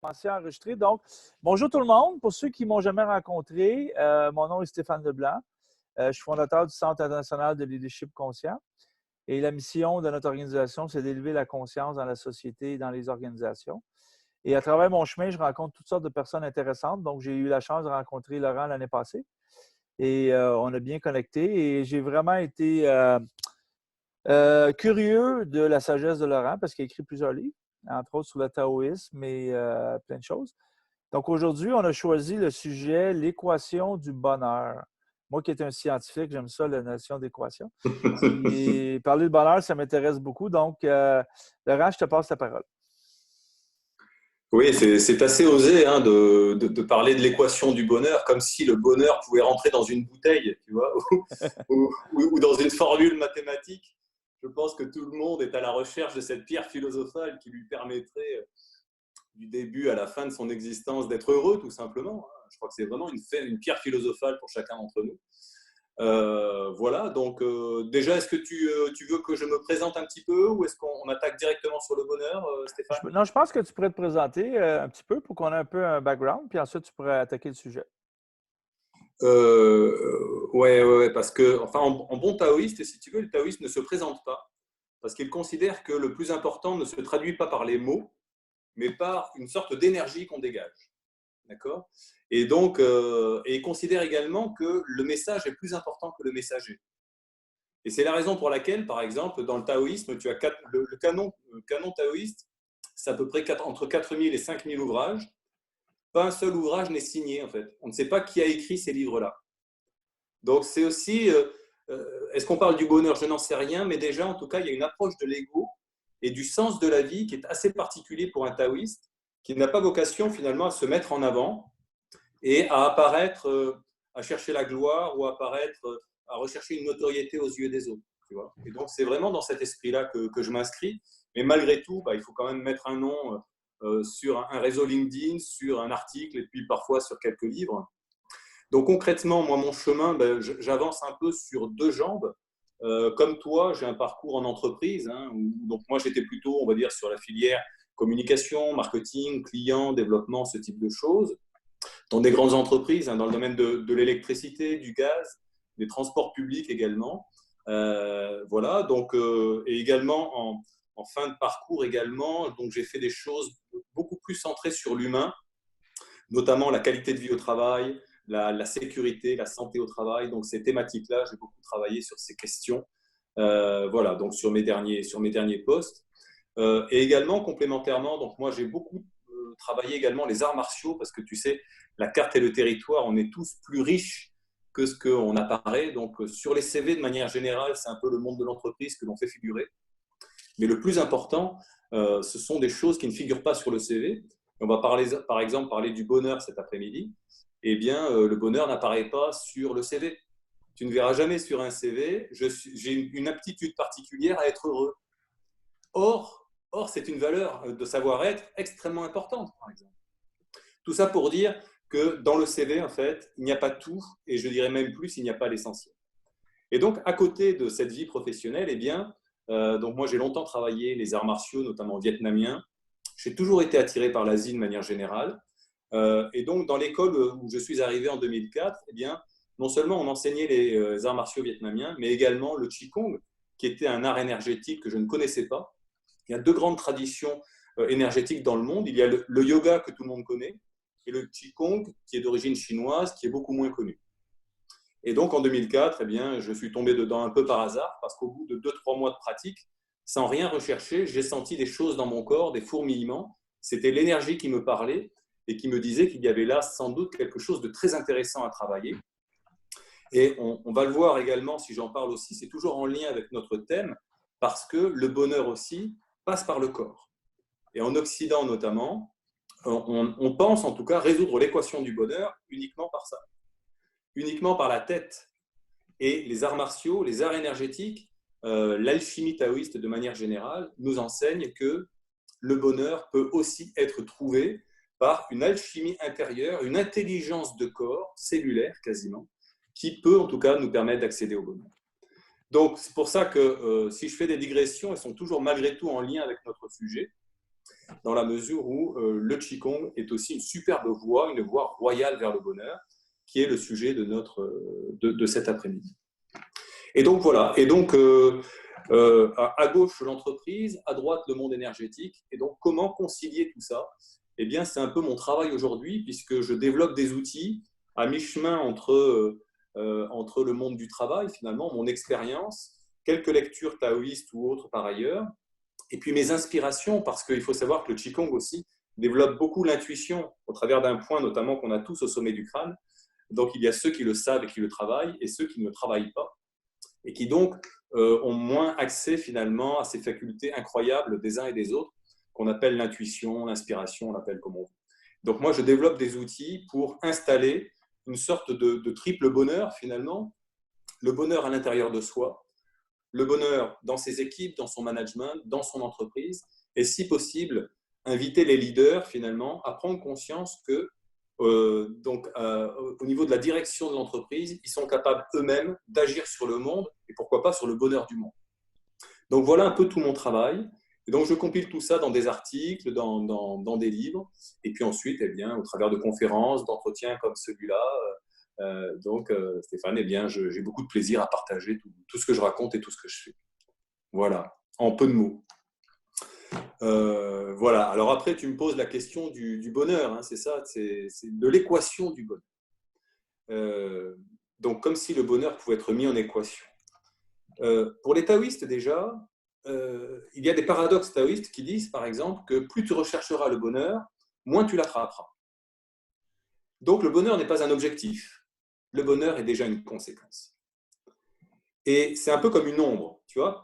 Commencer à enregistrer. Donc, bonjour tout le monde. Pour ceux qui ne m'ont jamais rencontré, mon nom est Stéphane Leblanc. Je suis fondateur du Centre international de leadership conscient. Et la mission de notre organisation, c'est d'élever la conscience dans la société et dans les organisations. Et à travers mon chemin, je rencontre toutes sortes de personnes intéressantes. Donc, j'ai eu la chance de rencontrer Laurent l'année passée. Et on a bien connecté. Et j'ai vraiment été curieux de la sagesse de Laurent parce qu'il a écrit plusieurs livres, entre autres sur le taoïsme et plein de choses. Donc aujourd'hui, on a choisi le sujet l'équation du bonheur. Moi qui est un scientifique, j'aime ça, la notion d'équation. Et parler de bonheur, ça m'intéresse beaucoup. Donc, Laurent, je te passe la parole. Oui, c'est assez osé hein, de parler de l'équation du bonheur, comme si le bonheur pouvait rentrer dans une bouteille, tu vois, ou dans une formule mathématique. Je pense que tout le monde est à la recherche de cette pierre philosophale qui lui permettrait, du début à la fin de son existence, d'être heureux, tout simplement. Je crois que c'est vraiment une pierre philosophale pour chacun d'entre nous. Voilà, donc déjà, est-ce que tu veux que je me présente un petit peu ou est-ce qu'on attaque directement sur le bonheur, Stéphane? Non, je pense que tu pourrais te présenter un petit peu pour qu'on ait un peu un background, puis ensuite tu pourrais attaquer le sujet. Ouais, parce que, enfin, en bon taoïste, si tu veux, le taoïste ne se présente pas, parce qu'il considère que le plus important ne se traduit pas par les mots, mais par une sorte d'énergie qu'on dégage. D'accord? Et donc, et il considère également que le message est plus important que le messager. Et c'est la raison pour laquelle, par exemple, dans le taoïsme, tu as le canon taoïste, c'est à peu près entre 4000 et 5000 ouvrages. Pas un seul ouvrage n'est signé, en fait. On ne sait pas qui a écrit ces livres-là. Donc, c'est aussi, est-ce qu'on parle du bonheur? Je n'en sais rien, mais déjà, en tout cas, il y a une approche de l'ego et du sens de la vie qui est assez particulier pour un taoïste, qui n'a pas vocation finalement à se mettre en avant et à apparaître, à chercher la gloire ou à apparaître, à rechercher une notoriété aux yeux des autres. Tu vois, et donc, c'est vraiment dans cet esprit-là que je m'inscris. Mais malgré tout, il faut quand même mettre un nom sur un réseau LinkedIn, sur un article et puis parfois sur quelques livres. Donc concrètement, moi, mon chemin, j'avance un peu sur deux jambes. Comme toi, j'ai un parcours en entreprise. Hein, donc moi, j'étais plutôt, on va dire, sur la filière communication, marketing, client, développement, ce type de choses. Dans des grandes entreprises, hein, dans le domaine de l'électricité, du gaz, des transports publics également. Voilà, donc, et également en fin de parcours également, donc j'ai fait des choses beaucoup plus centrées sur l'humain, notamment la qualité de vie au travail, la sécurité, la santé au travail. Donc, ces thématiques-là, j'ai beaucoup travaillé sur ces questions. Voilà, donc sur mes derniers postes. Et également, complémentairement, donc moi, j'ai beaucoup travaillé également les arts martiaux parce que tu sais, la carte et le territoire, on est tous plus riches que ce qu'on apparaît. Donc, sur les CV, de manière générale, c'est un peu le monde de l'entreprise que l'on fait figurer. Mais le plus important, ce sont des choses qui ne figurent pas sur le CV. On va parler, par exemple, parler du bonheur cet après-midi. Eh bien, le bonheur n'apparaît pas sur le CV. Tu ne verras jamais sur un CV, j'ai une aptitude particulière à être heureux. Or c'est une valeur de savoir-être extrêmement importante, par exemple. Tout ça pour dire que dans le CV, en fait, il n'y a pas tout, et je dirais même plus, il n'y a pas l'essentiel. Et donc, à côté de cette vie professionnelle, eh bien, donc moi, j'ai longtemps travaillé les arts martiaux, notamment vietnamiens. J'ai toujours été attiré par l'Asie de manière générale. Et donc, dans l'école où je suis arrivé en 2004, eh bien, non seulement on enseignait les arts martiaux vietnamiens, mais également le Qigong, qui était un art énergétique que je ne connaissais pas. Il y a deux grandes traditions énergétiques dans le monde. Il y a le yoga que tout le monde connaît et le Qigong, qui est d'origine chinoise, qui est beaucoup moins connu. Et donc, en 2004, eh bien, je suis tombé dedans un peu par hasard, parce qu'au bout de 2-3 mois de pratique, sans rien rechercher, j'ai senti des choses dans mon corps, des fourmillements. C'était l'énergie qui me parlait et qui me disait qu'il y avait là sans doute quelque chose de très intéressant à travailler. Et on va le voir également, si j'en parle aussi, c'est toujours en lien avec notre thème, parce que le bonheur aussi passe par le corps. Et en Occident notamment, on pense en tout cas résoudre l'équation du bonheur uniquement par ça, uniquement par la tête. Et les arts martiaux, les arts énergétiques, l'alchimie taoïste de manière générale nous enseigne que le bonheur peut aussi être trouvé par une alchimie intérieure, une intelligence de corps, cellulaire quasiment, qui peut en tout cas nous permettre d'accéder au bonheur. Donc c'est pour ça que si je fais des digressions, elles sont toujours malgré tout en lien avec notre sujet. dans la mesure où le Qigong est aussi une superbe voie, une voie royale vers le bonheur, qui est le sujet de cet après-midi. Et donc voilà, et donc à gauche l'entreprise, à droite le monde énergétique, et donc comment concilier tout ça? Eh bien c'est un peu mon travail aujourd'hui, puisque je développe des outils à mi-chemin entre le monde du travail, finalement, mon expérience, quelques lectures taoïstes ou autres par ailleurs, et puis mes inspirations, parce qu'il faut savoir que le Qigong aussi développe beaucoup l'intuition, au travers d'un point notamment qu'on a tous au sommet du crâne. Donc il y a ceux qui le savent et qui le travaillent, et ceux qui ne le travaillent pas, et qui donc ont moins accès finalement à ces facultés incroyables des uns et des autres, qu'on appelle l'intuition, l'inspiration, on l'appelle comme on veut. Donc moi, je développe des outils pour installer une sorte de triple bonheur finalement, le bonheur à l'intérieur de soi, le bonheur dans ses équipes, dans son management, dans son entreprise, et si possible, inviter les leaders finalement à prendre conscience que au niveau de la direction de l'entreprise, ils sont capables eux-mêmes d'agir sur le monde et pourquoi pas sur le bonheur du monde. Donc voilà un peu tout mon travail. Et donc je compile tout ça dans des articles, dans des livres, et puis ensuite, eh bien, au travers de conférences, d'entretiens comme celui-là. Stéphane, eh bien, j'ai beaucoup de plaisir à partager tout ce que je raconte et tout ce que je fais. Voilà, en peu de mots. Voilà, alors après tu me poses la question du bonheur, hein, c'est ça, c'est de l'équation du bonheur. Donc comme si le bonheur pouvait être mis en équation. Pour les taoïstes déjà, il y a des paradoxes taoïstes qui disent par exemple que plus tu rechercheras le bonheur, moins tu l'attraperas. Donc le bonheur n'est pas un objectif, le bonheur est déjà une conséquence. Et c'est un peu comme une ombre, tu vois,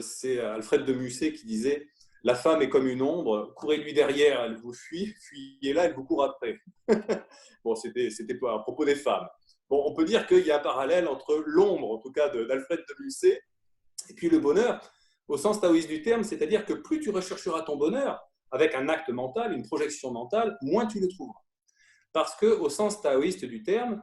c'est Alfred de Musset qui disait « La femme est comme une ombre, courez-lui derrière, elle vous fuit, fuyez-la, elle vous court après. » Bon, c'était à propos des femmes. Bon, on peut dire qu'il y a un parallèle entre l'ombre, en tout cas d'Alfred de Musset, et puis le bonheur, au sens taoïste du terme, c'est-à-dire que plus tu rechercheras ton bonheur avec un acte mental, une projection mentale, moins tu le trouveras. Parce qu'au sens taoïste du terme,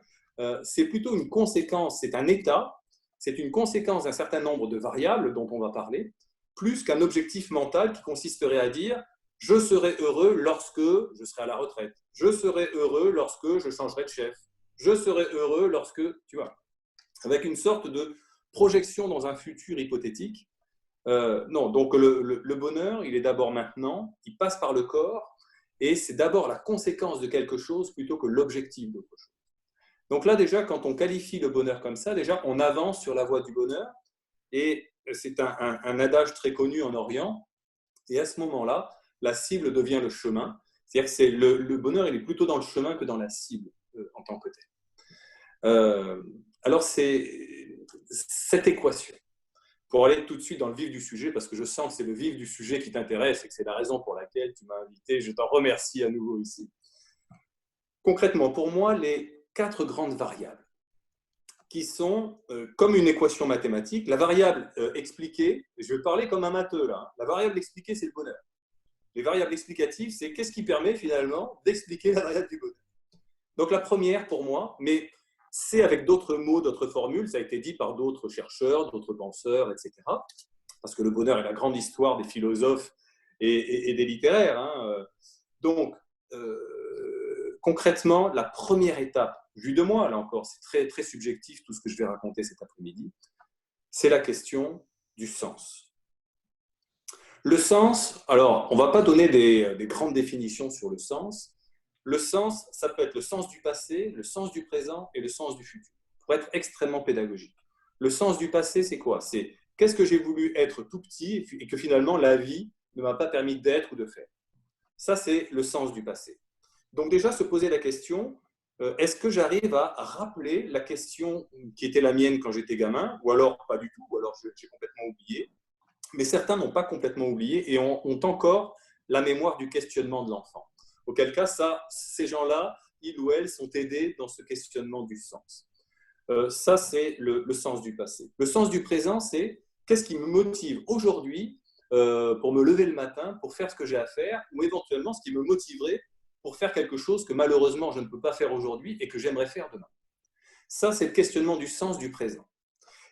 c'est plutôt une conséquence, c'est un état, c'est une conséquence d'un certain nombre de variables dont on va parler, plus qu'un objectif mental qui consisterait à dire « je serai heureux lorsque je serai à la retraite, je serai heureux lorsque je changerai de chef, je serai heureux lorsque… » tu vois, avec une sorte de projection dans un futur hypothétique. Non, donc le bonheur, il est d'abord maintenant, il passe par le corps, et c'est d'abord la conséquence de quelque chose plutôt que l'objectif d'autre chose. Donc là, déjà, quand on qualifie le bonheur comme ça, déjà, on avance sur la voie du bonheur, et c'est un adage très connu en Orient, et à ce moment-là, la cible devient le chemin, c'est-à-dire que le bonheur, il est plutôt dans le chemin que dans la cible en tant que tel. Alors, c'est cette équation. Pour aller tout de suite dans le vif du sujet, parce que je sens que c'est le vif du sujet qui t'intéresse et que c'est la raison pour laquelle tu m'as invité, je t'en remercie à nouveau ici. Concrètement, pour moi, les 4 grandes variables qui sont comme une équation mathématique, la variable expliquée, je vais parler comme un matheux là, la variable expliquée, c'est le bonheur. Les variables explicatives, c'est qu'est-ce qui permet finalement d'expliquer la variable du bonheur. Donc la première pour moi, mais c'est avec d'autres mots, d'autres formules, ça a été dit par d'autres chercheurs, d'autres penseurs, etc. Parce que le bonheur est la grande histoire des philosophes et des littéraires. Hein. Donc, concrètement, la première étape, vue de moi, là encore, c'est très, très subjectif tout ce que je vais raconter cet après-midi, c'est la question du sens. Le sens, alors, on ne va pas donner des grandes définitions sur le sens. Le sens, ça peut être le sens du passé, le sens du présent et le sens du futur, pour être extrêmement pédagogique. Le sens du passé, c'est quoi? C'est qu'est-ce que j'ai voulu être tout petit et que finalement la vie ne m'a pas permis d'être ou de faire. Ça, c'est le sens du passé. Donc déjà, se poser la question, est-ce que j'arrive à rappeler la question qui était la mienne quand j'étais gamin, ou alors pas du tout, ou alors j'ai complètement oublié. Mais certains n'ont pas complètement oublié et ont encore la mémoire du questionnement de l'enfant. Auquel cas, ces gens-là, ils ou elles, sont aidés dans ce questionnement du sens. Ça, c'est le sens du passé. Le sens du présent, c'est qu'est-ce qui me motive aujourd'hui pour me lever le matin, pour faire ce que j'ai à faire, ou éventuellement ce qui me motiverait pour faire quelque chose que malheureusement je ne peux pas faire aujourd'hui et que j'aimerais faire demain. Ça, c'est le questionnement du sens du présent.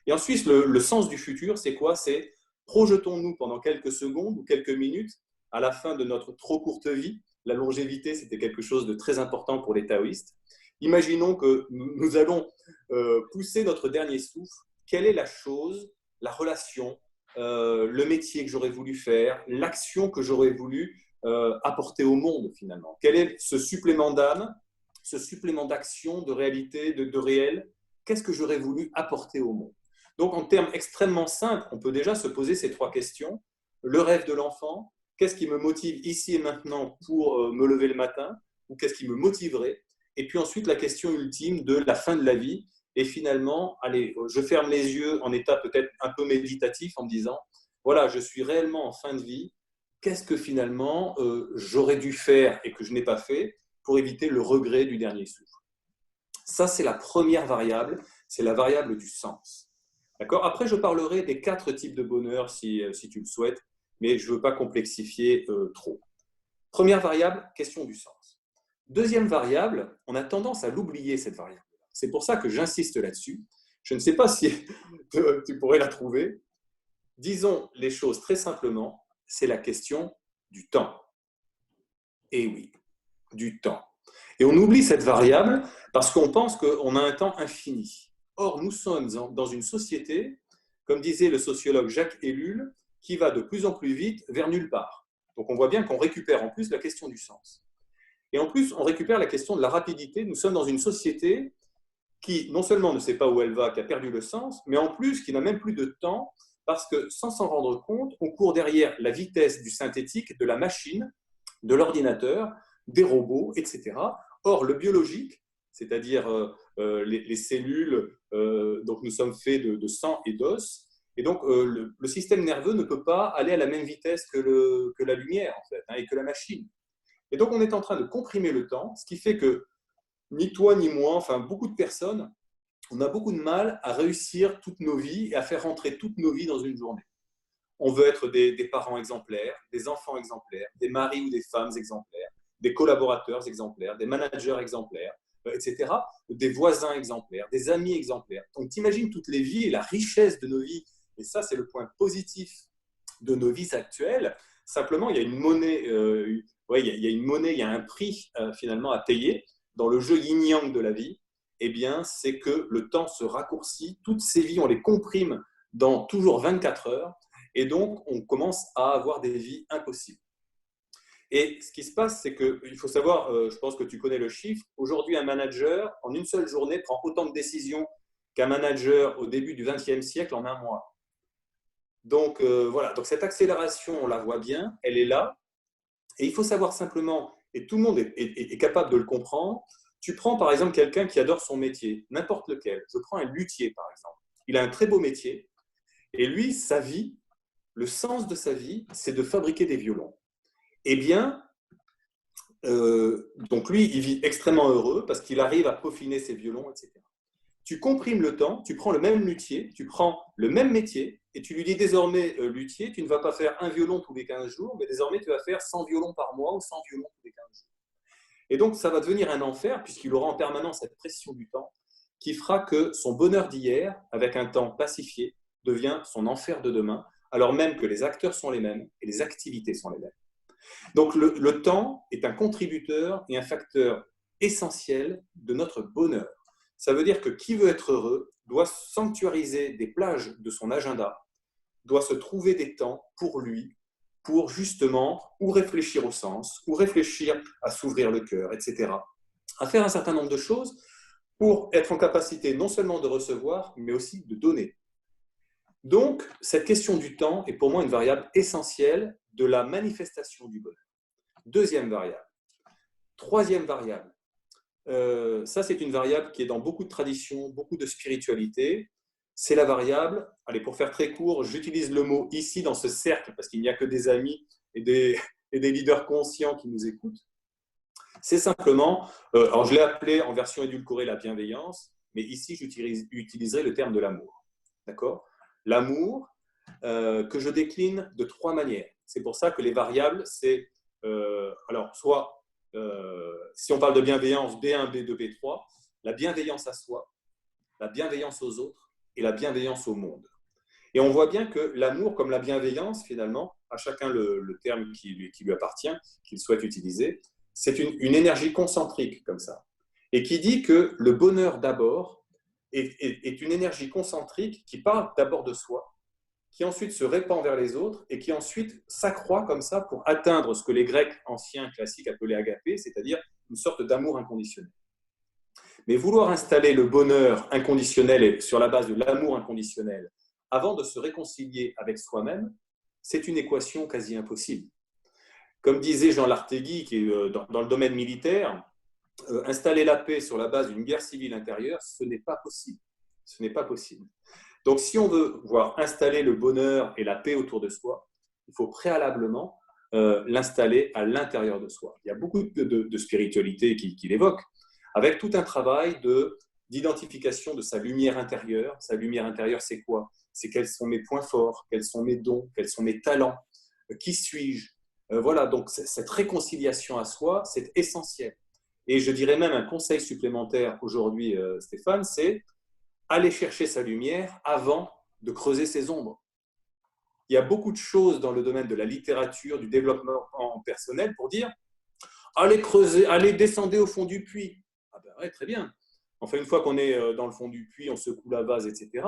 Et ensuite, le sens du futur, c'est quoi? C'est projetons-nous pendant quelques secondes ou quelques minutes à la fin de notre trop courte vie. La longévité, c'était quelque chose de très important pour les taoïstes. Imaginons que nous allons pousser notre dernier souffle. Quelle est la chose, la relation, le métier que j'aurais voulu faire, l'action que j'aurais voulu apporter au monde finalement? Quel est ce supplément d'âme, ce supplément d'action, de réalité, de réel? Qu'est-ce que j'aurais voulu apporter au monde? Donc, en termes extrêmement simples, on peut déjà se poser ces trois questions. Le rêve de l'enfant, qu'est-ce qui me motive ici et maintenant pour me lever le matin? Ou qu'est-ce qui me motiverait? Et puis ensuite, la question ultime de la fin de la vie. Et finalement, allez, je ferme les yeux en état peut-être un peu méditatif en me disant, voilà, je suis réellement en fin de vie. Qu'est-ce que finalement j'aurais dû faire et que je n'ai pas fait pour éviter le regret du dernier souffle? Ça, c'est la première variable, c'est la variable du sens. D'accord? Après, je parlerai des 4 types de bonheur si tu le souhaites, mais je ne veux pas complexifier trop. Première variable, question du sens. Deuxième variable, on a tendance à l'oublier, cette variable. C'est pour ça que j'insiste là-dessus. Je ne sais pas si tu pourrais la trouver. Disons les choses très simplement, c'est la question du temps. Et oui, du temps. Et on oublie cette variable parce qu'on pense qu'on a un temps infini. Or, nous sommes dans une société, comme disait le sociologue Jacques Ellul, qui va de plus en plus vite vers nulle part. Donc on voit bien qu'on récupère en plus la question du sens. Et en plus, on récupère la question de la rapidité. Nous sommes dans une société qui non seulement ne sait pas où elle va, qui a perdu le sens, mais en plus qui n'a même plus de temps parce que sans s'en rendre compte, on court derrière la vitesse du synthétique, de la machine, de l'ordinateur, des robots, etc. Or, le biologique, c'est-à-dire les cellules, donc nous sommes faits de sang et d'os, et donc le système nerveux ne peut pas aller à la même vitesse que la lumière, en fait, et que la machine. Et donc, on est en train de comprimer le temps, ce qui fait que ni toi ni moi, enfin beaucoup de personnes, on a beaucoup de mal à réussir toutes nos vies et à faire rentrer toutes nos vies dans une journée. On veut être des parents exemplaires, des enfants exemplaires, des maris ou des femmes exemplaires, des collaborateurs exemplaires, des managers exemplaires, etc., des voisins exemplaires, des amis exemplaires. Donc, t'imagines toutes les vies et la richesse de nos vies. Et ça, c'est le point positif de nos vies actuelles. Simplement, il y a une monnaie, il y a un prix finalement à payer dans le jeu yin-yang de la vie. Eh bien, c'est que le temps se raccourcit. Toutes ces vies, on les comprime dans toujours 24 heures. Et donc, on commence à avoir des vies impossibles. Et ce qui se passe, c'est qu'il faut savoir, je pense que tu connais le chiffre, aujourd'hui, un manager, en une seule journée, prend autant de décisions qu'un manager au début du XXe siècle en un mois. Donc, voilà. Donc, cette accélération, on la voit bien, elle est là. Et il faut savoir simplement, et tout le monde est capable de le comprendre, tu prends par exemple quelqu'un qui adore son métier, n'importe lequel. Je prends un luthier, par exemple. Il a un très beau métier. Et lui, sa vie, le sens de sa vie, c'est de fabriquer des violons. Eh bien, donc lui, il vit extrêmement heureux parce qu'il arrive à peaufiner ses violons, etc. Tu comprimes le temps, tu prends le même luthier, tu prends le même métier et tu lui dis désormais, luthier, tu ne vas pas faire un violon tous les 15 jours, mais désormais tu vas faire 100 violons par mois ou 100 violons tous les 15 jours. Et donc, ça va devenir un enfer puisqu'il aura en permanence cette pression du temps qui fera que son bonheur d'hier, avec un temps pacifié, devient son enfer de demain, alors même que les acteurs sont les mêmes et les activités sont les mêmes. Donc le temps est un contributeur et un facteur essentiel de notre bonheur. Ça veut dire que qui veut être heureux doit sanctuariser des plages de son agenda, doit se trouver des temps pour lui, pour justement ou réfléchir au sens, ou réfléchir à s'ouvrir le cœur, etc. À faire un certain nombre de choses pour être en capacité non seulement de recevoir, mais aussi de donner. Donc, cette question du temps est pour moi une variable essentielle de la manifestation du bonheur. Deuxième variable. Troisième variable. Ça, c'est une variable qui est dans beaucoup de traditions, beaucoup de spiritualité. C'est la variable, allez, pour faire très court, j'utilise le mot ici dans ce cercle parce qu'il n'y a que des amis et des leaders conscients qui nous écoutent. C'est simplement, alors je l'ai appelé en version édulcorée la bienveillance, mais ici j'utiliserai le terme de l'amour. D'accord ? L'amour que je décline de 3 manières. C'est pour ça que les variables, c'est alors soit si on parle de bienveillance, B1, B2, B3, la bienveillance à soi, la bienveillance aux autres et la bienveillance au monde. Et on voit bien que l'amour, comme la bienveillance, finalement, à chacun le terme qui lui appartient, qu'il souhaite utiliser, c'est une énergie concentrique comme ça. Et qui dit que le bonheur d'abord est une énergie concentrique qui part d'abord de soi, qui ensuite se répand vers les autres et qui ensuite s'accroît comme ça pour atteindre ce que les Grecs anciens classiques appelaient agapé, c'est-à-dire une sorte d'amour inconditionnel. Mais vouloir installer le bonheur inconditionnel sur la base de l'amour inconditionnel avant de se réconcilier avec soi-même, c'est une équation quasi impossible. Comme disait Jean Lartegui, qui est dans le domaine militaire, installer la paix sur la base d'une guerre civile intérieure, ce n'est pas possible. Ce n'est pas possible. Donc, si on veut voir installer le bonheur et la paix autour de soi, il faut préalablement l'installer à l'intérieur de soi. Il y a beaucoup de spiritualité qui l'évoque, avec tout un travail d'identification de sa lumière intérieure. Sa lumière intérieure, c'est quoi? C'est quels sont mes points forts, quels sont mes dons, quels sont mes talents, qui suis-je? Voilà, donc cette réconciliation à soi, c'est essentiel. Et je dirais même un conseil supplémentaire aujourd'hui, Stéphane, c'est aller chercher sa lumière avant de creuser ses ombres. Il y a beaucoup de choses dans le domaine de la littérature, du développement personnel pour dire allez creuser, allez descendre au fond du puits. Ah ben ouais, très bien. Enfin, une fois qu'on est dans le fond du puits, on secoue la vase, etc.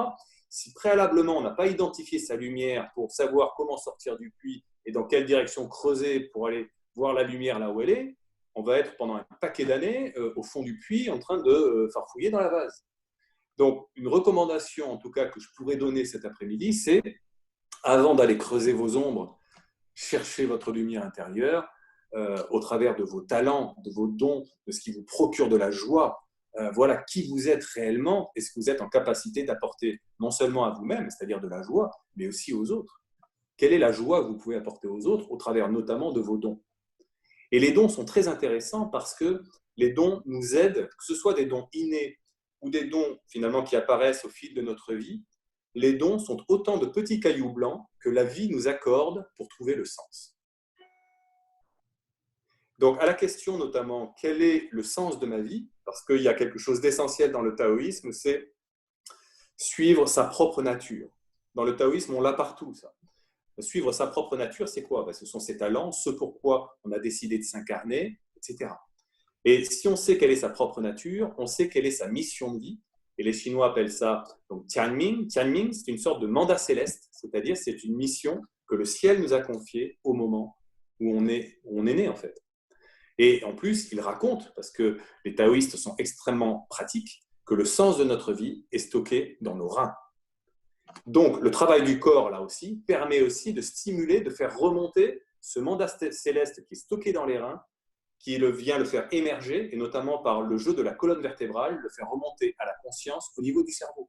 Si préalablement on n'a pas identifié sa lumière pour savoir comment sortir du puits et dans quelle direction creuser pour aller voir la lumière là où elle est, on va être pendant un paquet d'années au fond du puits en train de farfouiller dans la vase. Donc, une recommandation en tout cas que je pourrais donner cet après-midi, c'est avant d'aller creuser vos ombres, cherchez votre lumière intérieure au travers de vos talents, de vos dons, de ce qui vous procure de la joie. Voilà qui vous êtes réellement et ce que vous êtes en capacité d'apporter non seulement à vous-même, c'est-à-dire de la joie, mais aussi aux autres. Quelle est la joie que vous pouvez apporter aux autres au travers notamment de vos dons? Et les dons sont très intéressants parce que les dons nous aident, que ce soit des dons innés ou des dons finalement qui apparaissent au fil de notre vie. Les dons sont autant de petits cailloux blancs que la vie nous accorde pour trouver le sens. Donc, à la question notamment, quel est le sens de ma vie? Parce qu'il y a quelque chose d'essentiel dans le taoïsme, c'est suivre sa propre nature. Dans le taoïsme, on l'a partout, ça. Suivre sa propre nature, c'est quoi? Ce sont ses talents, ce pourquoi on a décidé de s'incarner, etc. Et si on sait quelle est sa propre nature, on sait quelle est sa mission de vie. Et les Chinois appellent ça donc Tianming. Tianming, c'est une sorte de mandat céleste, c'est-à-dire c'est une mission que le ciel nous a confiée au moment où on est né, en fait. Et en plus, il raconte, parce que les taoïstes sont extrêmement pratiques, que le sens de notre vie est stocké dans nos reins. Donc, le travail du corps, là aussi, permet aussi de stimuler, de faire remonter ce mandat céleste qui est stocké dans les reins, qui vient le faire émerger, et notamment par le jeu de la colonne vertébrale, le faire remonter à la conscience au niveau du cerveau.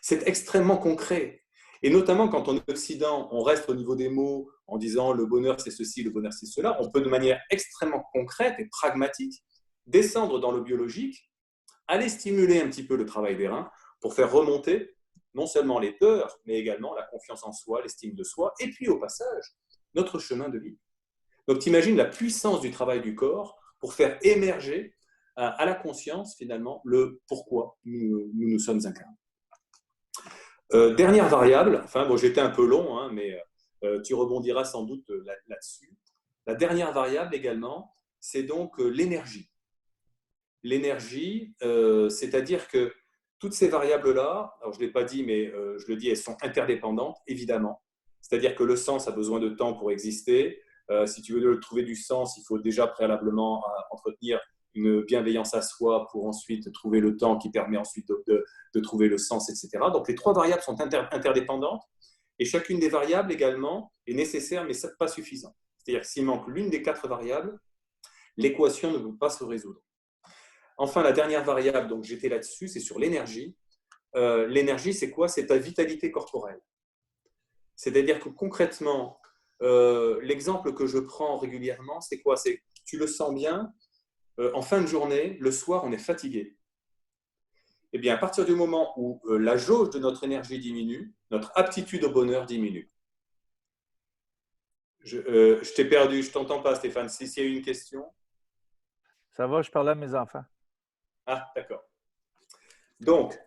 C'est extrêmement concret. Et notamment quand en Occident, on reste au niveau des mots en disant le bonheur c'est ceci, le bonheur c'est cela, on peut de manière extrêmement concrète et pragmatique descendre dans le biologique, aller stimuler un petit peu le travail des reins pour faire remonter non seulement les peurs, mais également la confiance en soi, l'estime de soi, et puis au passage, notre chemin de vie. Donc, tu imagines la puissance du travail du corps pour faire émerger à la conscience, finalement, le pourquoi nous sommes incarnés. Dernière variable, enfin, bon, j'étais un peu long, hein, mais tu rebondiras sans doute là-dessus. La dernière variable également, c'est donc l'énergie. L'énergie, c'est-à-dire que toutes ces variables-là, alors je ne l'ai pas dit, mais je le dis, elles sont interdépendantes, évidemment. C'est-à-dire que le sens a besoin de temps pour exister. Si tu veux trouver du sens, il faut déjà préalablement entretenir une bienveillance à soi pour ensuite trouver le temps qui permet ensuite de trouver le sens, etc. Donc les trois variables sont interdépendantes et chacune des variables également est nécessaire mais pas suffisant. C'est-à-dire que s'il manque l'une des quatre variables, l'équation ne peut pas se résoudre. Enfin, la dernière variable, donc j'étais là-dessus, c'est sur l'énergie. L'énergie, c'est quoi? C'est ta vitalité corporelle. C'est-à-dire que concrètement, l'exemple que je prends régulièrement, c'est quoi? C'est tu le sens bien, en fin de journée, le soir, on est fatigué. Eh bien, à partir du moment où la jauge de notre énergie diminue, notre aptitude au bonheur diminue. Je t'ai perdu, je ne t'entends pas, Stéphane. S'il y a eu une question? Ça va, je parlais à mes enfants. Ah, d'accord. Donc,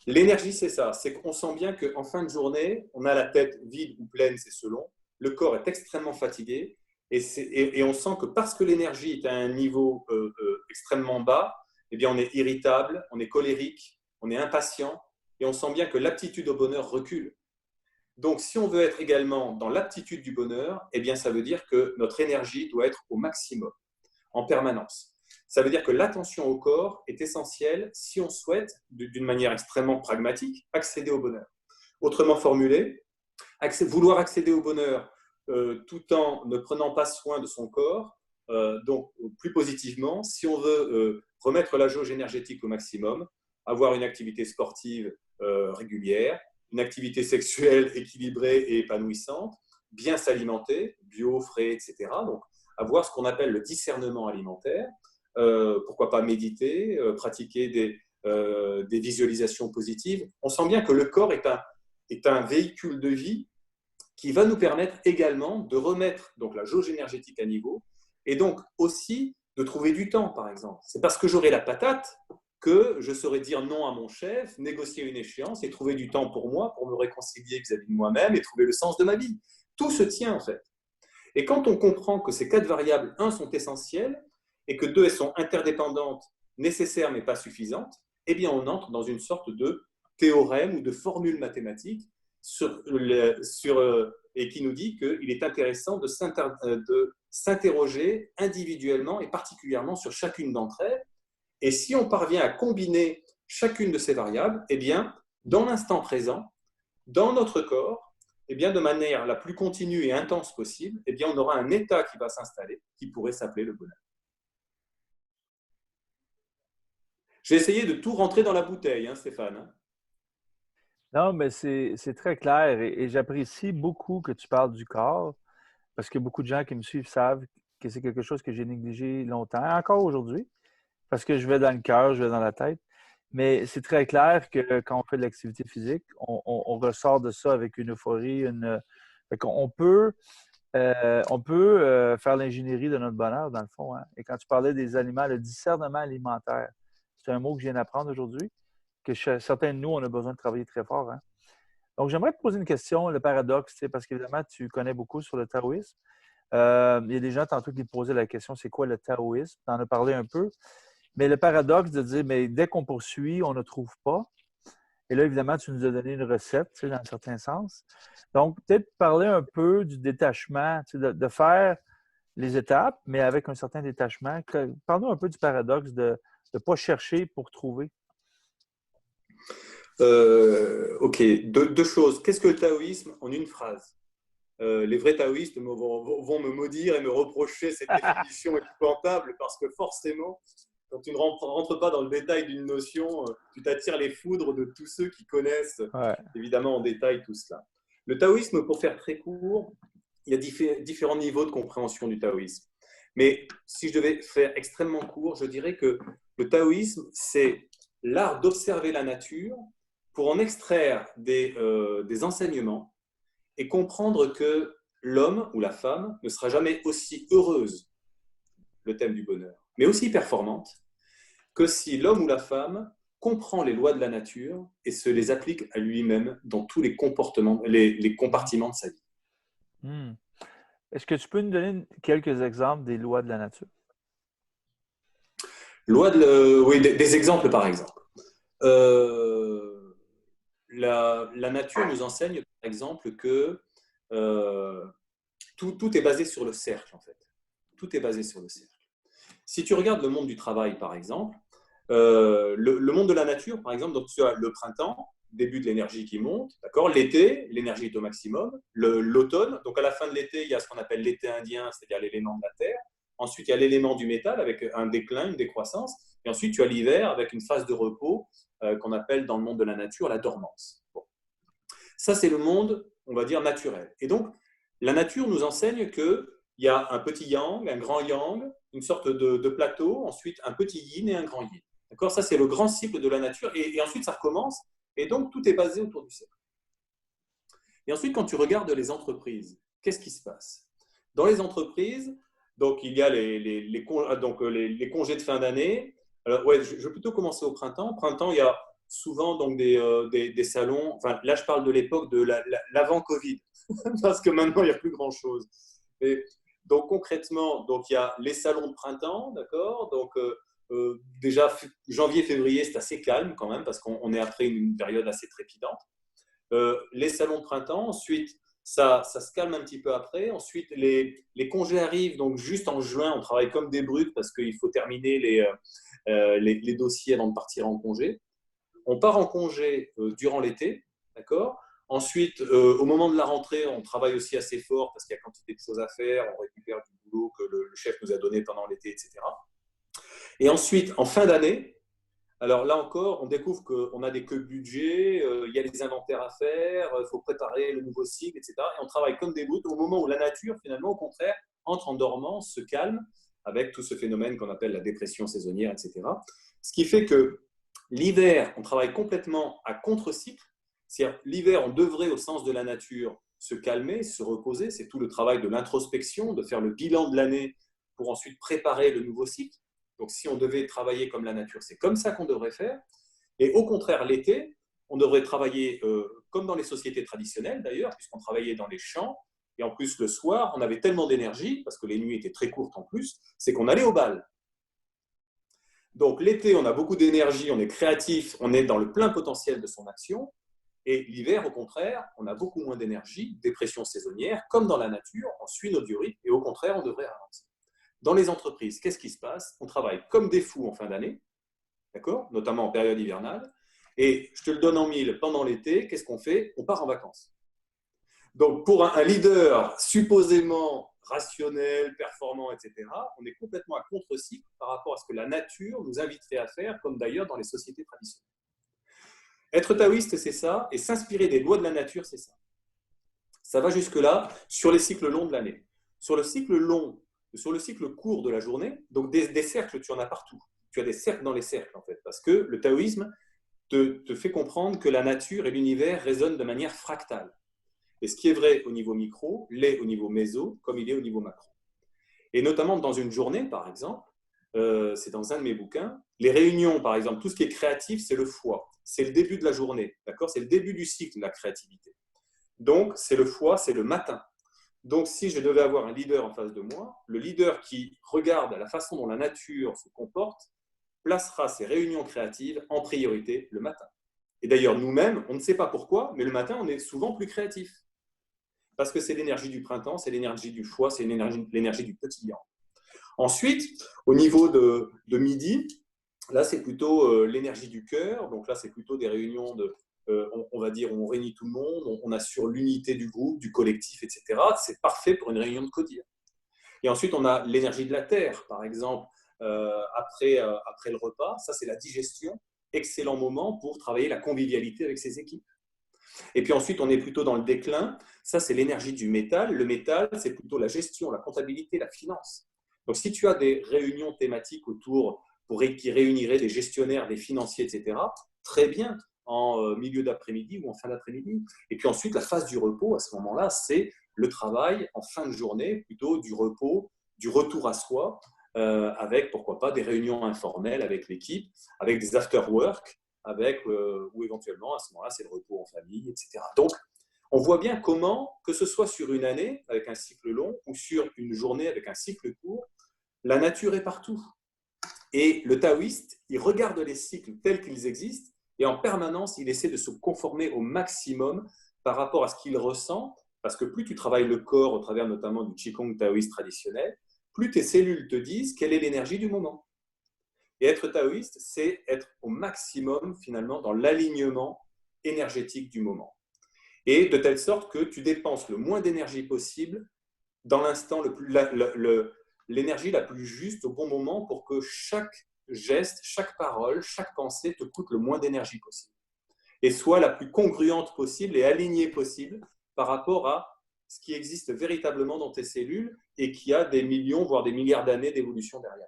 L'énergie, c'est ça. C'est qu'on sent bien qu'en fin de journée, on a la tête vide ou pleine, c'est selon. Le corps est extrêmement fatigué et on sent que parce que l'énergie est à un niveau extrêmement bas, eh bien, on est irritable, on est colérique, on est impatient et on sent bien que l'aptitude au bonheur recule. Donc, si on veut être également dans l'aptitude du bonheur, eh bien, ça veut dire que notre énergie doit être au maximum, en permanence. Ça veut dire que l'attention au corps est essentielle si on souhaite, d'une manière extrêmement pragmatique, accéder au bonheur. Autrement formulé, vouloir accéder au bonheur tout en ne prenant pas soin de son corps, donc plus positivement, si on veut remettre la jauge énergétique au maximum, avoir une activité sportive régulière, une activité sexuelle équilibrée et épanouissante, bien s'alimenter, bio, frais, etc. Donc, avoir ce qu'on appelle le discernement alimentaire. Pourquoi pas méditer, pratiquer des visualisations positives. On sent bien que le corps est un véhicule de vie qui va nous permettre également de remettre donc, la jauge énergétique à niveau et donc aussi de trouver du temps, par exemple. C'est parce que j'aurai la patate que je saurai dire non à mon chef, négocier une échéance et trouver du temps pour moi, pour me réconcilier vis-à-vis de moi-même et trouver le sens de ma vie. Tout se tient en fait. Et quand on comprend que ces 4 variables, 1, sont essentielles et que 2, elles sont interdépendantes, nécessaires mais pas suffisantes, eh bien on entre dans une sorte de théorème ou de formule mathématique et qui nous dit qu'il est intéressant de s'interroger individuellement et particulièrement sur chacune d'entre elles. Et si on parvient à combiner chacune de ces variables, eh bien, dans l'instant présent, dans notre corps, eh bien, de manière la plus continue et intense possible, eh bien, on aura un état qui va s'installer, qui pourrait s'appeler le bonheur. J'ai essayé de tout rentrer dans la bouteille, hein, Stéphane. Non, mais c'est très clair et j'apprécie beaucoup que tu parles du corps parce que beaucoup de gens qui me suivent savent que c'est quelque chose que j'ai négligé longtemps, encore aujourd'hui, parce que je vais dans le cœur, je vais dans la tête. Mais c'est très clair que quand on fait de l'activité physique, on ressort de ça avec une euphorie, fait on peut faire l'ingénierie de notre bonheur, dans le fond. Hein. Et quand tu parlais des aliments, le discernement alimentaire, c'est un mot que je viens d'apprendre aujourd'hui, que certains de nous, on a besoin de travailler très fort. Hein. Donc, j'aimerais te poser une question, le paradoxe, parce qu'évidemment, tu connais beaucoup sur le taoïsme. Il y a des gens tantôt qui te posaient la question, c'est quoi le taoïsme? Tu en as parlé un peu. Mais le paradoxe de dire, mais dès qu'on poursuit, on ne trouve pas. Et là, évidemment, tu nous as donné une recette, dans un certain sens. Donc, peut-être parler un peu du détachement, de faire les étapes, mais avec un certain détachement. Parle-nous un peu du paradoxe de ne pas chercher pour trouver. Ok, deux choses. Qu'est-ce que le taoïsme en une phrase? Les vrais taoïstes vont me maudire et me reprocher cette définition épouvantable parce que forcément, quand tu ne rentres pas dans le détail d'une notion, tu t'attires les foudres de tous ceux qui connaissent évidemment en détail tout cela. Le taoïsme, pour faire très court, il y a différents niveaux de compréhension du taoïsme. Mais si je devais faire extrêmement court, je dirais que le taoïsme, c'est l'art d'observer la nature pour en extraire des enseignements et comprendre que l'homme ou la femme ne sera jamais aussi heureuse, le thème du bonheur, mais aussi performante, que si l'homme ou la femme comprend les lois de la nature et se les applique à lui-même dans tous les comportements, les compartiments de sa vie. Est-ce que tu peux nous donner quelques exemples des lois de la nature? Oui, des exemples par exemple. La nature nous enseigne par exemple que tout est basé sur le cercle en fait. Tout est basé sur le cercle. Si tu regardes le monde du travail par exemple, le monde de la nature par exemple, donc tu as le printemps, début de l'énergie qui monte, d'accord. L'été, l'énergie est au maximum. L'automne, donc à la fin de l'été, il y a ce qu'on appelle l'été indien, c'est-à-dire l'élément de la terre. Ensuite, il y a l'élément du métal avec un déclin, une décroissance. Et ensuite, tu as l'hiver avec une phase de repos qu'on appelle dans le monde de la nature la dormance. Bon. Ça, c'est le monde, on va dire, naturel. Et donc, la nature nous enseigne qu'il y a un petit yang, un grand yang, une sorte de plateau, ensuite un petit yin et un grand yin. D'accord. Ça, c'est le grand cycle de la nature. Et ensuite, ça recommence. Et donc, tout est basé autour du cercle. Et ensuite, quand tu regardes les entreprises, qu'est-ce qui se passe? Dans les entreprises, donc, il y a les congés de fin d'année. Alors, ouais, je vais plutôt commencer au printemps. Au printemps, il y a souvent donc des salons. Enfin, là, je parle de l'époque de l'avant-Covid, parce que maintenant, il n'y a plus grand-chose. Donc, concrètement, donc, il y a les salons de printemps, d'accord. Donc, déjà, janvier, février, c'est assez calme quand même, parce qu'on est après une période assez trépidante. Les salons de printemps, ensuite, ça se calme un petit peu après. Ensuite, les congés arrivent, donc juste en juin, on travaille comme des brutes parce qu'il faut terminer les dossiers avant de partir en congé. On part en congé durant l'été, d'accord. Ensuite, au moment de la rentrée, on travaille aussi assez fort parce qu'il y a quantité de choses à faire, on récupère du boulot que le chef nous a donné pendant l'été, etc. Et ensuite, en fin d'année, alors là encore, on découvre qu'on a des queues de budget, il y a des inventaires à faire, il faut préparer le nouveau cycle, etc. Et on travaille comme des brutes au moment où la nature, finalement, au contraire, entre en dormance, se calme, avec tout ce phénomène qu'on appelle la dépression saisonnière, etc. Ce qui fait que l'hiver, on travaille complètement à contre-cycle. C'est-à-dire, l'hiver, on devrait, au sens de la nature, se calmer, se reposer. C'est tout le travail de l'introspection, de faire le bilan de l'année pour ensuite préparer le nouveau cycle. Donc, si on devait travailler comme la nature, c'est comme ça qu'on devrait faire. Et au contraire, l'été, on devrait travailler comme dans les sociétés traditionnelles, d'ailleurs, puisqu'on travaillait dans les champs. Et en plus, le soir, on avait tellement d'énergie, parce que les nuits étaient très courtes en plus, c'est qu'on allait au bal. Donc, l'été, on a beaucoup d'énergie, on est créatif, on est dans le plein potentiel de son action. Et l'hiver, au contraire, on a beaucoup moins d'énergie, dépression saisonnière, comme dans la nature, on suit nos diurythmes, et au contraire, on devrait ralentir. Dans les entreprises, qu'est-ce qui se passe? On travaille comme des fous en fin d'année, d'accord, notamment en période hivernale. Et je te le donne en mille, pendant l'été, qu'est-ce qu'on fait? On part en vacances. Donc, pour un leader supposément rationnel, performant, etc., on est complètement à contre-cycle par rapport à ce que la nature nous inviterait à faire, comme d'ailleurs dans les sociétés traditionnelles. Être taoïste, c'est ça, et s'inspirer des lois de la nature, c'est ça. Ça va jusque-là sur les cycles longs de l'année. Sur le cycle long, sur le cycle court de la journée, donc des cercles, tu en as partout. Tu as des cercles dans les cercles, en fait, parce que le taoïsme te fait comprendre que la nature et l'univers résonnent de manière fractale. Et ce qui est vrai au niveau micro l'est au niveau méso, comme il est au niveau macro. Et notamment dans une journée, par exemple, c'est dans un de mes bouquins, les réunions, par exemple, tout ce qui est créatif, c'est le foie. C'est le début de la journée, d'accord? C'est le début du cycle de la créativité. Donc, c'est le foie, c'est le matin. Donc, si je devais avoir un leader en face de moi, le leader qui regarde la façon dont la nature se comporte placera ses réunions créatives en priorité le matin. Et d'ailleurs, nous-mêmes, on ne sait pas pourquoi, mais le matin, on est souvent plus créatif. Parce que c'est l'énergie du printemps, c'est l'énergie du foie, c'est l'énergie du quotidien. Ensuite, au niveau de midi, là, c'est plutôt l'énergie du cœur. Donc là, c'est plutôt des réunions on va dire, on réunit tout le monde, on assure l'unité du groupe, du collectif, etc. C'est parfait pour une réunion de codir. Et ensuite, on a l'énergie de la terre, par exemple, après le repas. Ça, c'est la digestion. Excellent moment pour travailler la convivialité avec ses équipes. Et puis ensuite, on est plutôt dans le déclin. Ça, c'est l'énergie du métal. Le métal, c'est plutôt la gestion, la comptabilité, la finance. Donc, si tu as des réunions thématiques autour qui réuniraient des gestionnaires, des financiers, etc., très bien, en milieu d'après-midi ou en fin d'après-midi. Et puis ensuite, la phase du repos, à ce moment-là, c'est le travail en fin de journée, plutôt du repos, du retour à soi, avec, pourquoi pas, des réunions informelles avec l'équipe, avec des after-work, ou éventuellement, à ce moment-là, c'est le repos en famille, etc. Donc, on voit bien comment, que ce soit sur une année avec un cycle long ou sur une journée avec un cycle court, la nature est partout. Et le taoïste, il regarde les cycles tels qu'ils existent et en permanence, il essaie de se conformer au maximum par rapport à ce qu'il ressent, parce que plus tu travailles le corps au travers notamment du Qigong taoïste traditionnel, plus tes cellules te disent quelle est l'énergie du moment. Et être taoïste, c'est être au maximum finalement dans l'alignement énergétique du moment. Et de telle sorte que tu dépenses le moins d'énergie possible dans l'instant l'énergie la plus juste au bon moment pour que chaque geste, chaque parole, chaque pensée te coûte le moins d'énergie possible et soit la plus congruente possible et alignée possible par rapport à ce qui existe véritablement dans tes cellules et qui a des millions, voire des milliards d'années d'évolution derrière.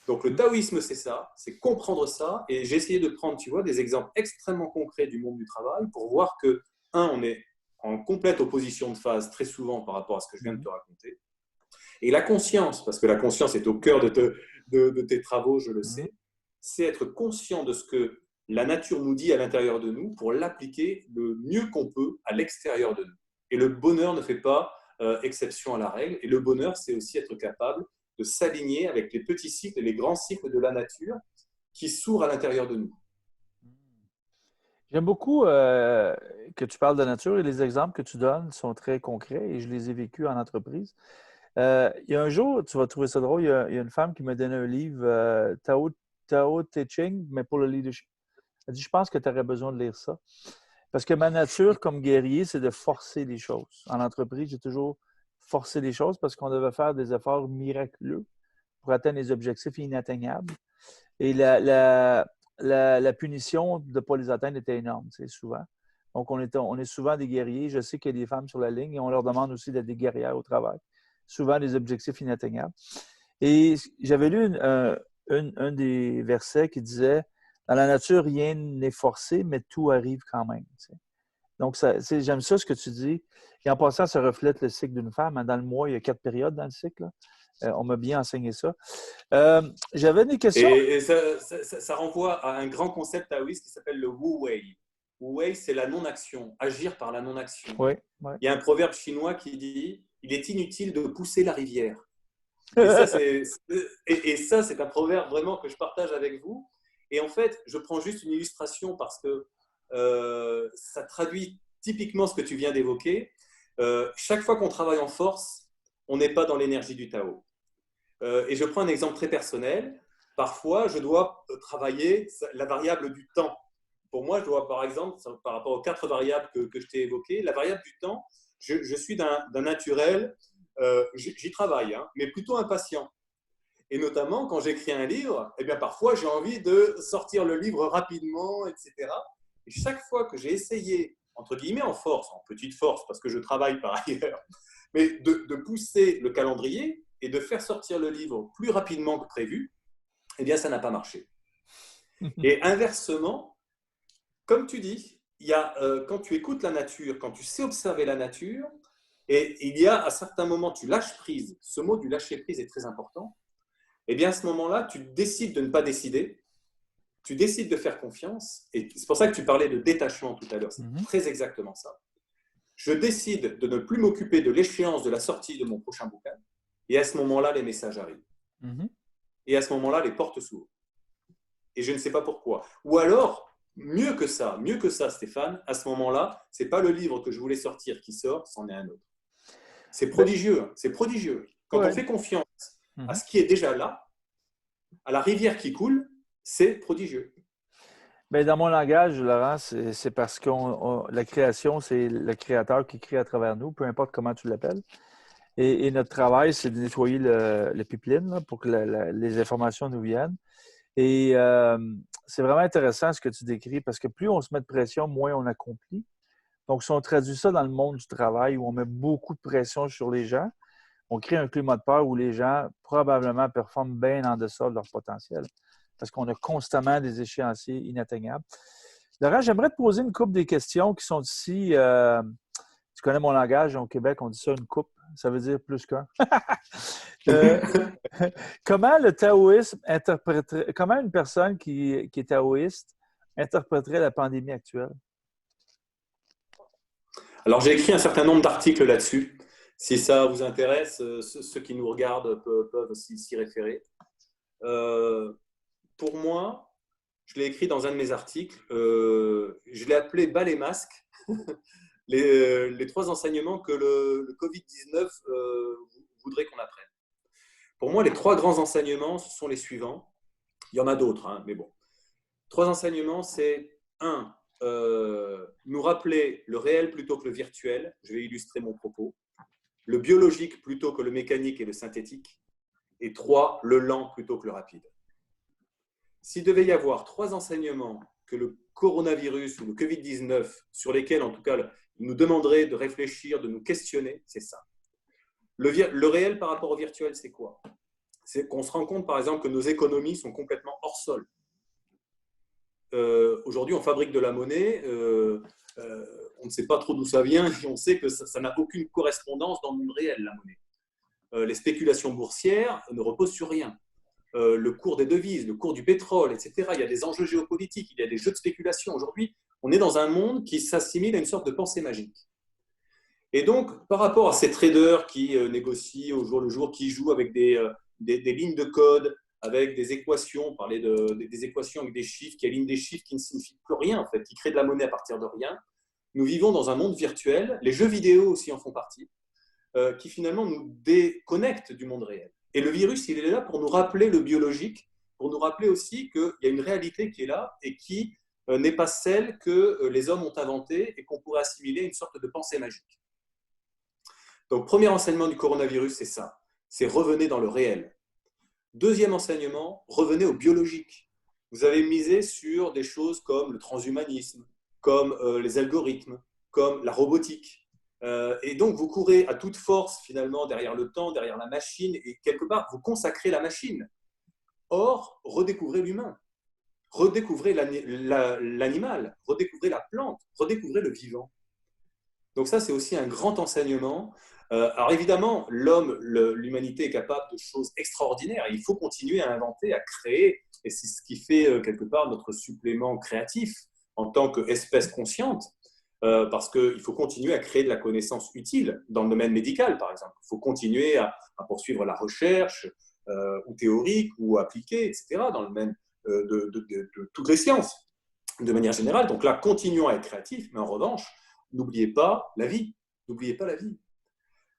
Donc le taoïsme, c'est ça, c'est comprendre ça. Et j'ai essayé de prendre, tu vois, des exemples extrêmement concrets du monde du travail pour voir que, on est en complète opposition de phase très souvent par rapport à ce que je viens de te raconter. Et la conscience, parce que la conscience est au cœur de tes travaux, je le sais, c'est être conscient de ce que la nature nous dit à l'intérieur de nous pour l'appliquer le mieux qu'on peut à l'extérieur de nous. Et le bonheur ne fait pas exception à la règle. Et le bonheur, c'est aussi être capable de s'aligner avec les petits cycles et les grands cycles de la nature qui s'ouvrent à l'intérieur de nous. J'aime beaucoup que tu parles de nature et les exemples que tu donnes sont très concrets et je les ai vécus en entreprise. Il y a un jour, tu vas trouver ça drôle, il y a une femme qui m'a donné un livre, Tao Te Ching, mais pour le leadership. Elle dit, je pense que tu aurais besoin de lire ça. Parce que ma nature comme guerrier, c'est de forcer les choses. En entreprise, j'ai toujours forcé les choses parce qu'on devait faire des efforts miraculeux pour atteindre les objectifs inatteignables. Et la punition de ne pas les atteindre était énorme, c'est souvent. Donc, on est souvent des guerriers. Je sais qu'il y a des femmes sur la ligne et on leur demande aussi d'être des guerrières au travail. Souvent des objectifs inatteignables. Et j'avais lu un des versets qui disait « Dans la nature, rien n'est forcé, mais tout arrive quand même. » Donc, j'aime ça ce que tu dis. Et en passant, ça reflète le cycle d'une femme. Dans le mois, il y a 4 périodes dans le cycle. On m'a bien enseigné ça. J'avais des questions. Et ça renvoie à un grand concept taoïste qui s'appelle le Wu Wei. Wu Wei, c'est la non-action, agir par la non-action. Oui. Il y a un proverbe chinois qui dit « Il est inutile de pousser la rivière ». Et ça, c'est un proverbe vraiment que je partage avec vous. Et en fait, je prends juste une illustration parce que ça traduit typiquement ce que tu viens d'évoquer. Chaque fois qu'on travaille en force, on n'est pas dans l'énergie du Tao. Et je prends un exemple très personnel. Parfois, je dois travailler la variable du temps. Pour moi, je dois, par exemple, par rapport aux 4 variables que je t'ai évoquées, la variable du temps, je suis d'un naturel, j'y travaille, hein, mais plutôt impatient. Et notamment, quand j'écris un livre, eh bien, parfois, j'ai envie de sortir le livre rapidement, etc. Et chaque fois que j'ai essayé, entre guillemets en force, en petite force, parce que je travaille par ailleurs, mais de pousser le calendrier et de faire sortir le livre plus rapidement que prévu, eh bien, ça n'a pas marché. Et inversement, comme tu dis, il y a, quand tu écoutes la nature, quand tu sais observer la nature, et il y a à certains moments, tu lâches prise. Ce mot du lâcher prise est très important. Eh bien, à ce moment-là, tu décides de ne pas décider, tu décides de faire confiance, et c'est pour ça que tu parlais de détachement tout à l'heure. C'est très exactement ça. Je décide de ne plus m'occuper de l'échéance de la sortie de mon prochain bouquin, et à ce moment-là, les messages arrivent. Et à ce moment-là, les portes s'ouvrent. Et je ne sais pas pourquoi. Ou alors, mieux que ça, Stéphane, à ce moment-là, ce n'est pas le livre que je voulais sortir qui sort, c'en est un autre. C'est prodigieux, c'est prodigieux. Quand on fait confiance à ce qui est déjà là, à la rivière qui coule, c'est prodigieux. Bien, dans mon langage, Laurent, c'est parce que la création, c'est le créateur qui crée à travers nous, peu importe comment tu l'appelles. Et notre travail, c'est de nettoyer le pipeline là, pour que les informations nous viennent. Et c'est vraiment intéressant ce que tu décris parce que plus on se met de pression, moins on accomplit. Donc, si on traduit ça dans le monde du travail où on met beaucoup de pression sur les gens, on crée un climat de peur où les gens probablement performent bien en deçà de leur potentiel parce qu'on a constamment des échéanciers inatteignables. Laurent, j'aimerais te poser une couple des questions qui sont ici. Tu connais mon langage, au Québec, on dit ça une coupe, ça veut dire plus qu'un. Comment le taoïsme interpréterait, comment une personne qui est taoïste interpréterait la pandémie actuelle? Alors, j'ai écrit un certain nombre d'articles là-dessus. Si ça vous intéresse, ceux qui nous regardent peuvent s'y référer. Pour moi, je l'ai écrit dans un de mes articles. Je l'ai appelé « Bas les masques ». Les 3 enseignements que le Covid-19 voudrait qu'on apprenne. Pour moi, les 3 grands enseignements, ce sont les suivants. Il y en a d'autres, hein, mais bon. 3 enseignements, c'est 1. Nous rappeler le réel plutôt que le virtuel. Je vais illustrer mon propos. Le biologique plutôt que le mécanique et le synthétique. Et 3, le lent plutôt que le rapide. S'il devait y avoir 3 enseignements que le coronavirus ou le Covid-19, sur lesquels, en tout cas, il nous demanderait de réfléchir, de nous questionner, c'est ça. Le réel par rapport au virtuel, c'est quoi? C'est qu'on se rend compte, par exemple, que nos économies sont complètement hors sol. Aujourd'hui, on fabrique de la monnaie, on ne sait pas trop d'où ça vient, et on sait que ça n'a aucune correspondance dans le monde réel, la monnaie. Les spéculations boursières ne reposent sur rien. le cours des devises, le cours du pétrole, etc. Il y a des enjeux géopolitiques, il y a des jeux de spéculation. Aujourd'hui, on est dans un monde qui s'assimile à une sorte de pensée magique. Et donc, par rapport à ces traders qui négocient au jour le jour, qui jouent avec des lignes de code, avec des équations, on parlait des équations avec des chiffres, qui alignent des chiffres qui ne signifient plus rien, en fait, qui créent de la monnaie à partir de rien, nous vivons dans un monde virtuel, les jeux vidéo aussi en font partie, qui finalement nous déconnectent du monde réel. Et le virus, il est là pour nous rappeler le biologique, pour nous rappeler aussi qu'il y a une réalité qui est là et qui n'est pas celle que les hommes ont inventée et qu'on pourrait assimiler à une sorte de pensée magique. Donc, premier enseignement du coronavirus, c'est ça. C'est revenez dans le réel. Deuxième enseignement, revenez au biologique. Vous avez misé sur des choses comme le transhumanisme, comme les algorithmes, comme la robotique. Et donc, vous courez à toute force, finalement, derrière le temps, derrière la machine, et quelque part, vous consacrez la machine. Or, redécouvrez l'humain, redécouvrez l'animal, redécouvrez la plante, redécouvrez le vivant. Donc ça, c'est aussi un grand enseignement. Alors évidemment, l'humanité est capable de choses extraordinaires. Il faut continuer à inventer, à créer, et c'est ce qui fait quelque part notre supplément créatif en tant qu'espèce consciente, parce qu'il faut continuer à créer de la connaissance utile dans le domaine médical, par exemple. Il faut continuer à poursuivre la recherche, ou théorique, ou appliquée, etc., dans le domaine de toutes les sciences, de manière générale. Donc là, continuons à être créatifs, mais en revanche, n'oubliez pas la vie. N'oubliez pas la vie.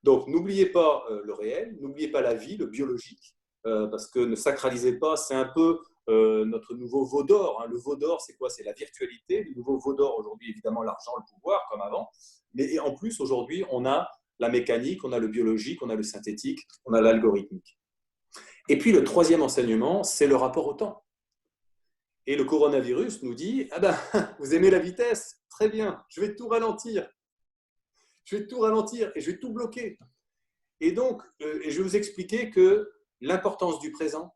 Donc, n'oubliez pas le réel, n'oubliez pas la vie, le biologique, parce que ne sacralisez pas, c'est un peu notre nouveau veau d'or. Hein. Le veau d'or, c'est quoi? C'est la virtualité. Le nouveau veau d'or, aujourd'hui, évidemment, l'argent, le pouvoir, comme avant. Mais en plus, aujourd'hui, on a la mécanique, on a le biologique, on a le synthétique, on a l'algorithmique. Et puis, le troisième enseignement, c'est le rapport au temps. Et le coronavirus nous dit, ah ben, vous aimez la vitesse? Très bien, je vais tout ralentir. Je vais tout ralentir et je vais tout bloquer. Et donc, je vais vous expliquer que l'importance du présent,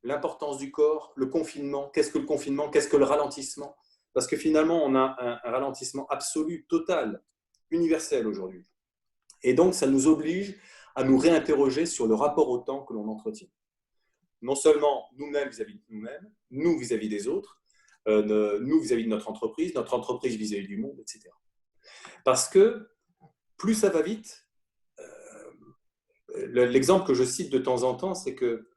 l'importance du corps, le confinement, qu'est-ce que le confinement, qu'est-ce que le ralentissement? Parce que finalement, on a un ralentissement absolu, total, universel aujourd'hui. Et donc, ça nous oblige à nous réinterroger sur le rapport au temps que l'on entretient. Non seulement nous-mêmes vis-à-vis de nous-mêmes, nous vis-à-vis des autres, nous vis-à-vis de notre entreprise vis-à-vis du monde, etc. Parce que plus ça va vite, l'exemple que je cite de temps en temps, c'est que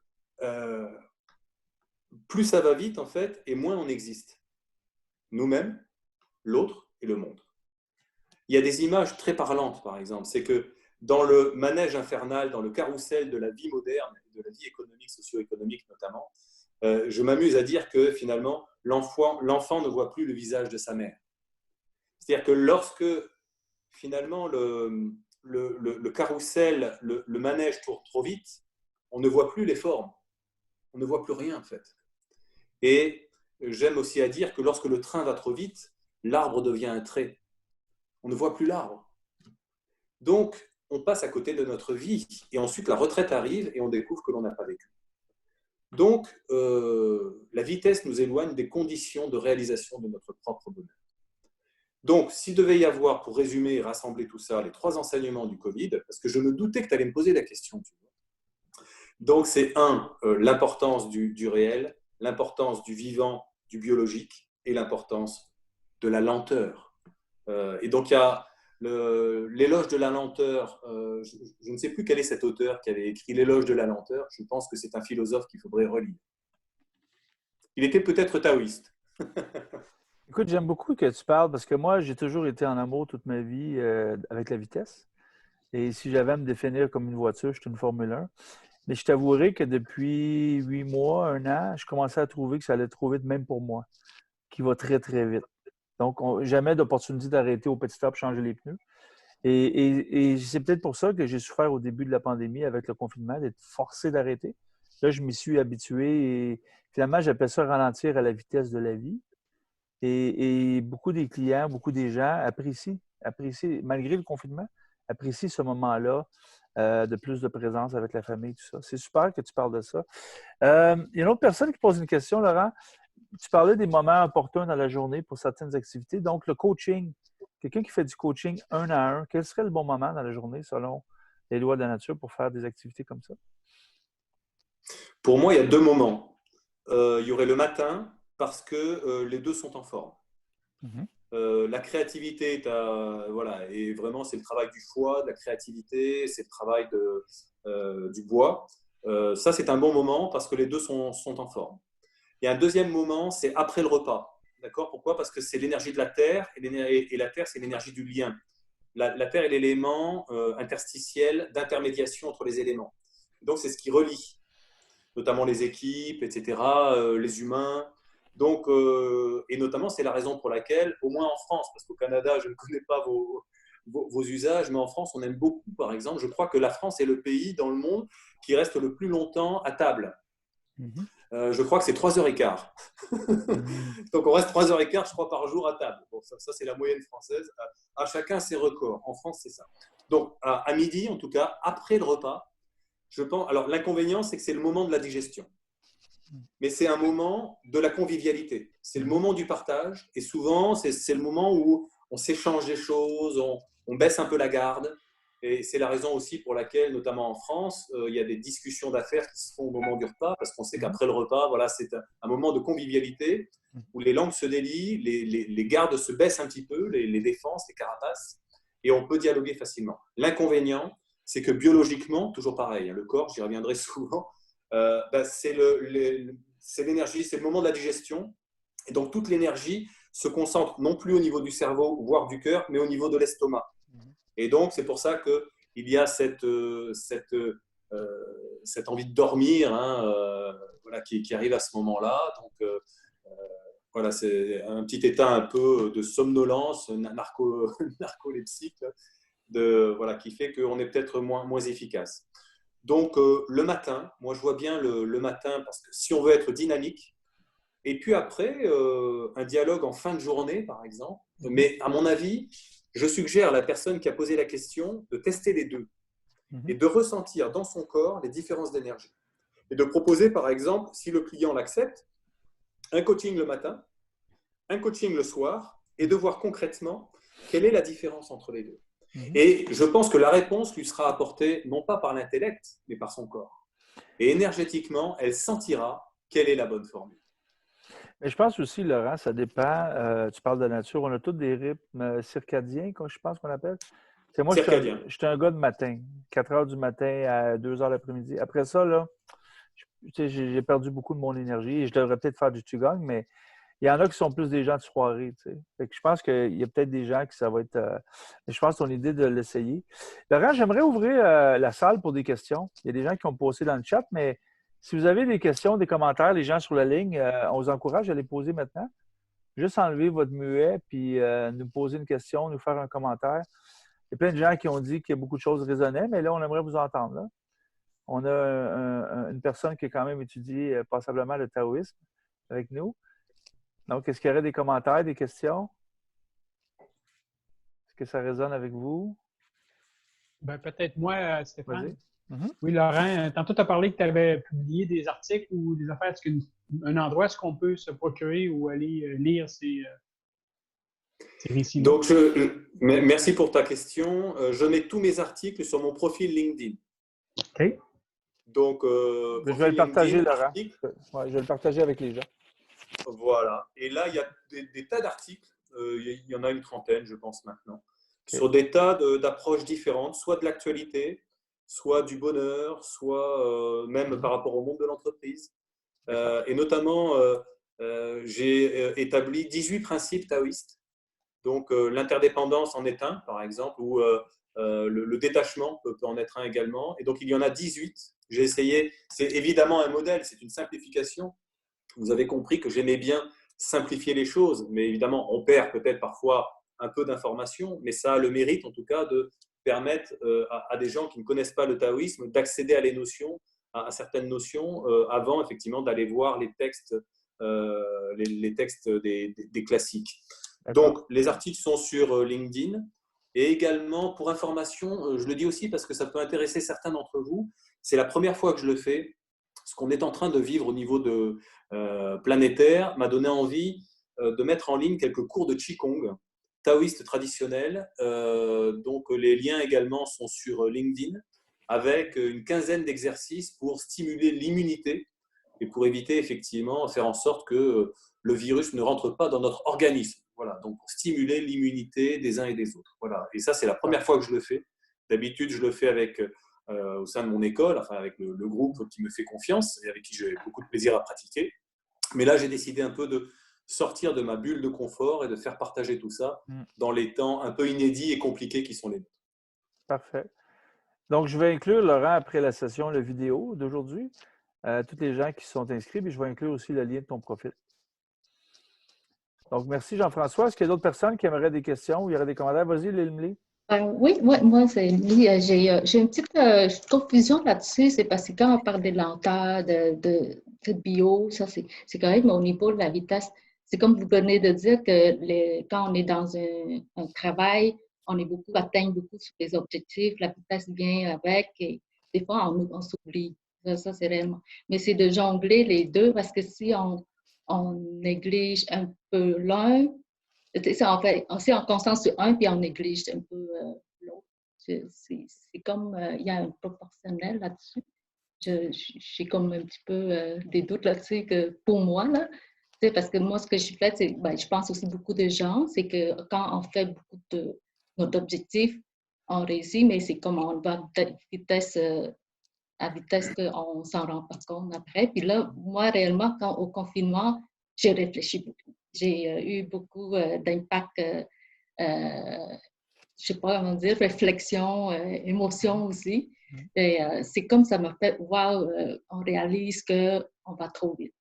plus ça va vite, en fait, et moins on existe. Nous-mêmes, l'autre et le monde. Il y a des images très parlantes, par exemple. C'est que dans le manège infernal, dans le carrousel de la vie moderne, de la vie économique, socio-économique notamment, je m'amuse à dire que finalement, l'enfant ne voit plus le visage de sa mère. C'est-à-dire que lorsque finalement le carrousel, le manège tourne trop vite, on ne voit plus les formes, on ne voit plus rien en fait. Et j'aime aussi à dire que lorsque le train va trop vite, l'arbre devient un trait. On ne voit plus l'arbre. Donc, on passe à côté de notre vie. Et ensuite, la retraite arrive et on découvre que l'on n'a pas vécu. Donc, la vitesse nous éloigne des conditions de réalisation de notre propre bonheur. Donc, s'il devait y avoir, pour résumer et rassembler tout ça, les 3 enseignements du Covid, parce que je me doutais que tu allais me poser la question. Tu vois. Donc, c'est l'importance du réel, l'importance du vivant, du biologique, et l'importance de la lenteur. Et donc, il y a l'éloge de la lenteur. Je ne sais plus quel est cet auteur qui avait écrit l'éloge de la lenteur. Je pense que c'est un philosophe qu'il faudrait relire. Il était peut-être taoïste. Écoute, j'aime beaucoup que tu parles parce que moi, j'ai toujours été en amour toute ma vie avec la vitesse. Et si j'avais à me définir comme une voiture, je suis une Formule 1. Mais je t'avouerai que depuis 8 mois, 1 an, je commençais à trouver que ça allait trop vite, même pour moi, qui va très, très vite. Donc, jamais d'opportunité d'arrêter au petit stop, changer les pneus. Et c'est peut-être pour ça que j'ai souffert au début de la pandémie avec le confinement, d'être forcé d'arrêter. Là, je m'y suis habitué et finalement, j'appelle ça ralentir à la vitesse de la vie. Et beaucoup des clients, beaucoup des gens apprécient, malgré le confinement, apprécient ce moment-là de plus de présence avec la famille, tout ça. C'est super que tu parles de ça. Il y a une autre personne qui pose une question, Laurent. Tu parlais des moments opportuns dans la journée pour certaines activités. Donc, le coaching, quelqu'un qui fait du coaching 1 à 1, quel serait le bon moment dans la journée selon les lois de la nature pour faire des activités comme ça? Pour moi, il y a deux moments. Il y aurait le matin parce que les deux sont en forme. Mhm. La créativité voilà, et vraiment c'est le travail du foie, de la créativité, c'est le travail du bois. Ça, c'est un bon moment parce que les deux sont en forme. Il y a un deuxième moment, c'est après le repas. D'accord? Pourquoi? Parce que c'est l'énergie de la terre et la terre, c'est l'énergie du lien. La terre est l'élément interstitiel d'intermédiation entre les éléments. Donc, c'est ce qui relie, notamment les équipes, etc., les humains. Donc, et notamment, c'est la raison pour laquelle, au moins en France, parce qu'au Canada, je ne connais pas vos usages, mais en France, on aime beaucoup, par exemple, je crois que la France est le pays dans le monde qui reste le plus longtemps à table. Mhm. Je crois que c'est 3h15. Mhm. Donc, on reste 3h15, je crois, par jour à table. Bon, ça c'est la moyenne française. À chacun ses records. En France, c'est ça. Donc, à midi, en tout cas, après le repas, je pense. Alors, l'inconvénient, c'est que c'est le moment de la digestion. Mais c'est un moment de la convivialité. C'est le moment du partage. Et souvent, c'est le moment où on s'échange des choses, on baisse un peu la garde. Et c'est la raison aussi pour laquelle, notamment en France, il y a des discussions d'affaires qui se font au moment du repas, parce qu'on sait Mhm. qu'après le repas, voilà, c'est un moment de convivialité où les langues se délient, les gardes se baissent un petit peu, les défenses, les carapaces, et on peut dialoguer facilement. L'inconvénient, c'est que biologiquement, toujours pareil, le corps, j'y reviendrai souvent, c'est l'énergie, c'est le moment de la digestion. Et donc, toute l'énergie se concentre non plus au niveau du cerveau, voire du cœur, mais au niveau de l'estomac. Et donc, c'est pour ça qu'il y a cette envie de dormir voilà, qui arrive à ce moment-là. Donc, voilà, c'est un petit état un peu de somnolence narcoleptique voilà, qui fait qu'on est peut-être moins efficace. Donc, le matin, moi, je vois bien le matin, parce que si on veut être dynamique, et puis après, un dialogue en fin de journée, par exemple. Mhm. Mais à mon avis, je suggère à la personne qui a posé la question de tester les deux et Mhm. de ressentir dans son corps les différences d'énergie. Et de proposer, par exemple, si le client l'accepte, un coaching le matin, un coaching le soir, et de voir concrètement quelle est la différence entre les deux. Mhm. Et je pense que la réponse lui sera apportée non pas par l'intellect, mais par son corps. Et énergétiquement, elle sentira quelle est la bonne formule. Mais je pense aussi, Laurent, ça dépend. Tu parles de nature. On a tous des rythmes circadiens, comme je pense qu'on appelle. C'est moi, Circadien. je suis un gars de matin. 4 heures du matin à 2 heures l'après-midi. Après ça, là, tu sais, j'ai perdu beaucoup de mon énergie et je devrais peut-être faire du Qigong, mais il y en a qui sont plus des gens de soirée, tu sais. Fait que je pense qu'il y a peut-être des gens qui ça va être. Mais je pense que ton idée de l'essayer. Laurent, j'aimerais ouvrir la salle pour des questions. Il y a des gens qui ont posé dans le chat, mais si vous avez des questions, des commentaires, les gens sur la ligne, on vous encourage à les poser maintenant. Juste enlever votre muet puis nous poser une question, nous faire un commentaire. Il y a plein de gens qui ont dit qu'il y a beaucoup de choses résonnaient, mais là, on aimerait vous entendre. Là. On a une personne qui a quand même étudié passablement le taoïsme avec nous. Donc, est-ce qu'il y aurait des commentaires, des questions? Est-ce que ça résonne avec vous? Ben, peut-être moi, Stéphane. Vas-y. Mhm. Oui, Laurent, tantôt tu as parlé que tu avais publié des articles ou des affaires. Est-ce qu'un endroit, est-ce qu'on peut se procurer ou aller lire ces récits-là? Donc, merci pour ta question. Je mets tous mes articles sur mon profil LinkedIn. OK. Donc, Je vais profil le partager, LinkedIn, Laurent. article, Ouais, je vais le partager avec les gens. voilà. Et là, il y a des tas d'articles. Il y en a une trentaine, je pense, maintenant, OK. sur des tas d'approches différentes, soit de l'actualité, soit du bonheur, soit même par rapport au monde de l'entreprise. Et notamment, j'ai établi 18 principes taoïstes. Donc, l'interdépendance en est un, par exemple, ou le détachement peut en être un également. Et donc, il y en a 18. J'ai essayé, c'est évidemment un modèle, c'est une simplification. Vous avez compris que j'aimais bien simplifier les choses, mais évidemment, on perd peut-être parfois un peu d'informations, mais ça a le mérite, en tout cas, de permettre à des gens qui ne connaissent pas le taoïsme d'accéder à les notions, à certaines notions, avant effectivement d'aller voir les textes, les textes des classiques. Donc, les articles sont sur LinkedIn. Et également, pour information, je le dis aussi parce que ça peut intéresser certains d'entre vous, c'est la première fois que je le fais. Ce qu'on est en train de vivre au niveau planétaire m'a donné envie de mettre en ligne quelques cours de Qigong, taoïste traditionnel. Donc, les liens également sont sur LinkedIn. avec une quinzaine d'exercices pour stimuler l'immunité et pour éviter effectivement, faire en sorte que le virus ne rentre pas dans notre organisme. Voilà, donc pour stimuler l'immunité des uns et des autres. Voilà, et ça, c'est la première fois que je le fais. D'habitude, je le fais avec, au sein de mon école, enfin avec le groupe qui me fait confiance et avec qui j'ai beaucoup de plaisir à pratiquer. Mais là, j'ai décidé un peu de sortir de ma bulle de confort et de faire partager tout ça dans les temps un peu inédits et compliqués qui sont les nôtres. Parfait. Donc, je vais inclure, Laurent, après la session, la vidéo d'aujourd'hui, tous les gens qui sont inscrits, puis je vais inclure aussi le lien de ton profil. Donc, merci Jean-François. Est-ce qu'il y a d'autres personnes qui aimeraient des questions ou il y aurait des commentaires? Vas-y, Lily. Oui, moi, c'est Emily. J'ai une petite confusion là-dessus. C'est parce que quand on parle de lenteur, de bio, ça, c'est correct, mais au niveau de la vitesse, c'est comme vous venez de dire que quand on est dans un travail, on est beaucoup atteint beaucoup sur les objectifs, la vitesse vient avec, et des fois, on s'oublie. Ça, c'est réellement. Mais c'est de jongler les deux, parce que si on néglige un peu l'un, en fait, on en concentre sur un, puis on néglige un peu l'autre. C'est comme, il y a un proportionnel là-dessus. J'ai comme un petit peu des doutes là-dessus que pour moi, là, parce que moi, ce que je fais, c'est, je pense aussi beaucoup de gens, c'est que quand on fait beaucoup de notre objectif, on réussit, mais c'est comme on va à vitesse qu'on ne s'en rend pas compte après. Puis là, moi, réellement, au confinement, j'ai réfléchi beaucoup. J'ai eu beaucoup d'impact, je ne sais pas comment dire, réflexion, émotion aussi. Et c'est comme ça m'a fait, wow, on réalise qu'on va trop vite.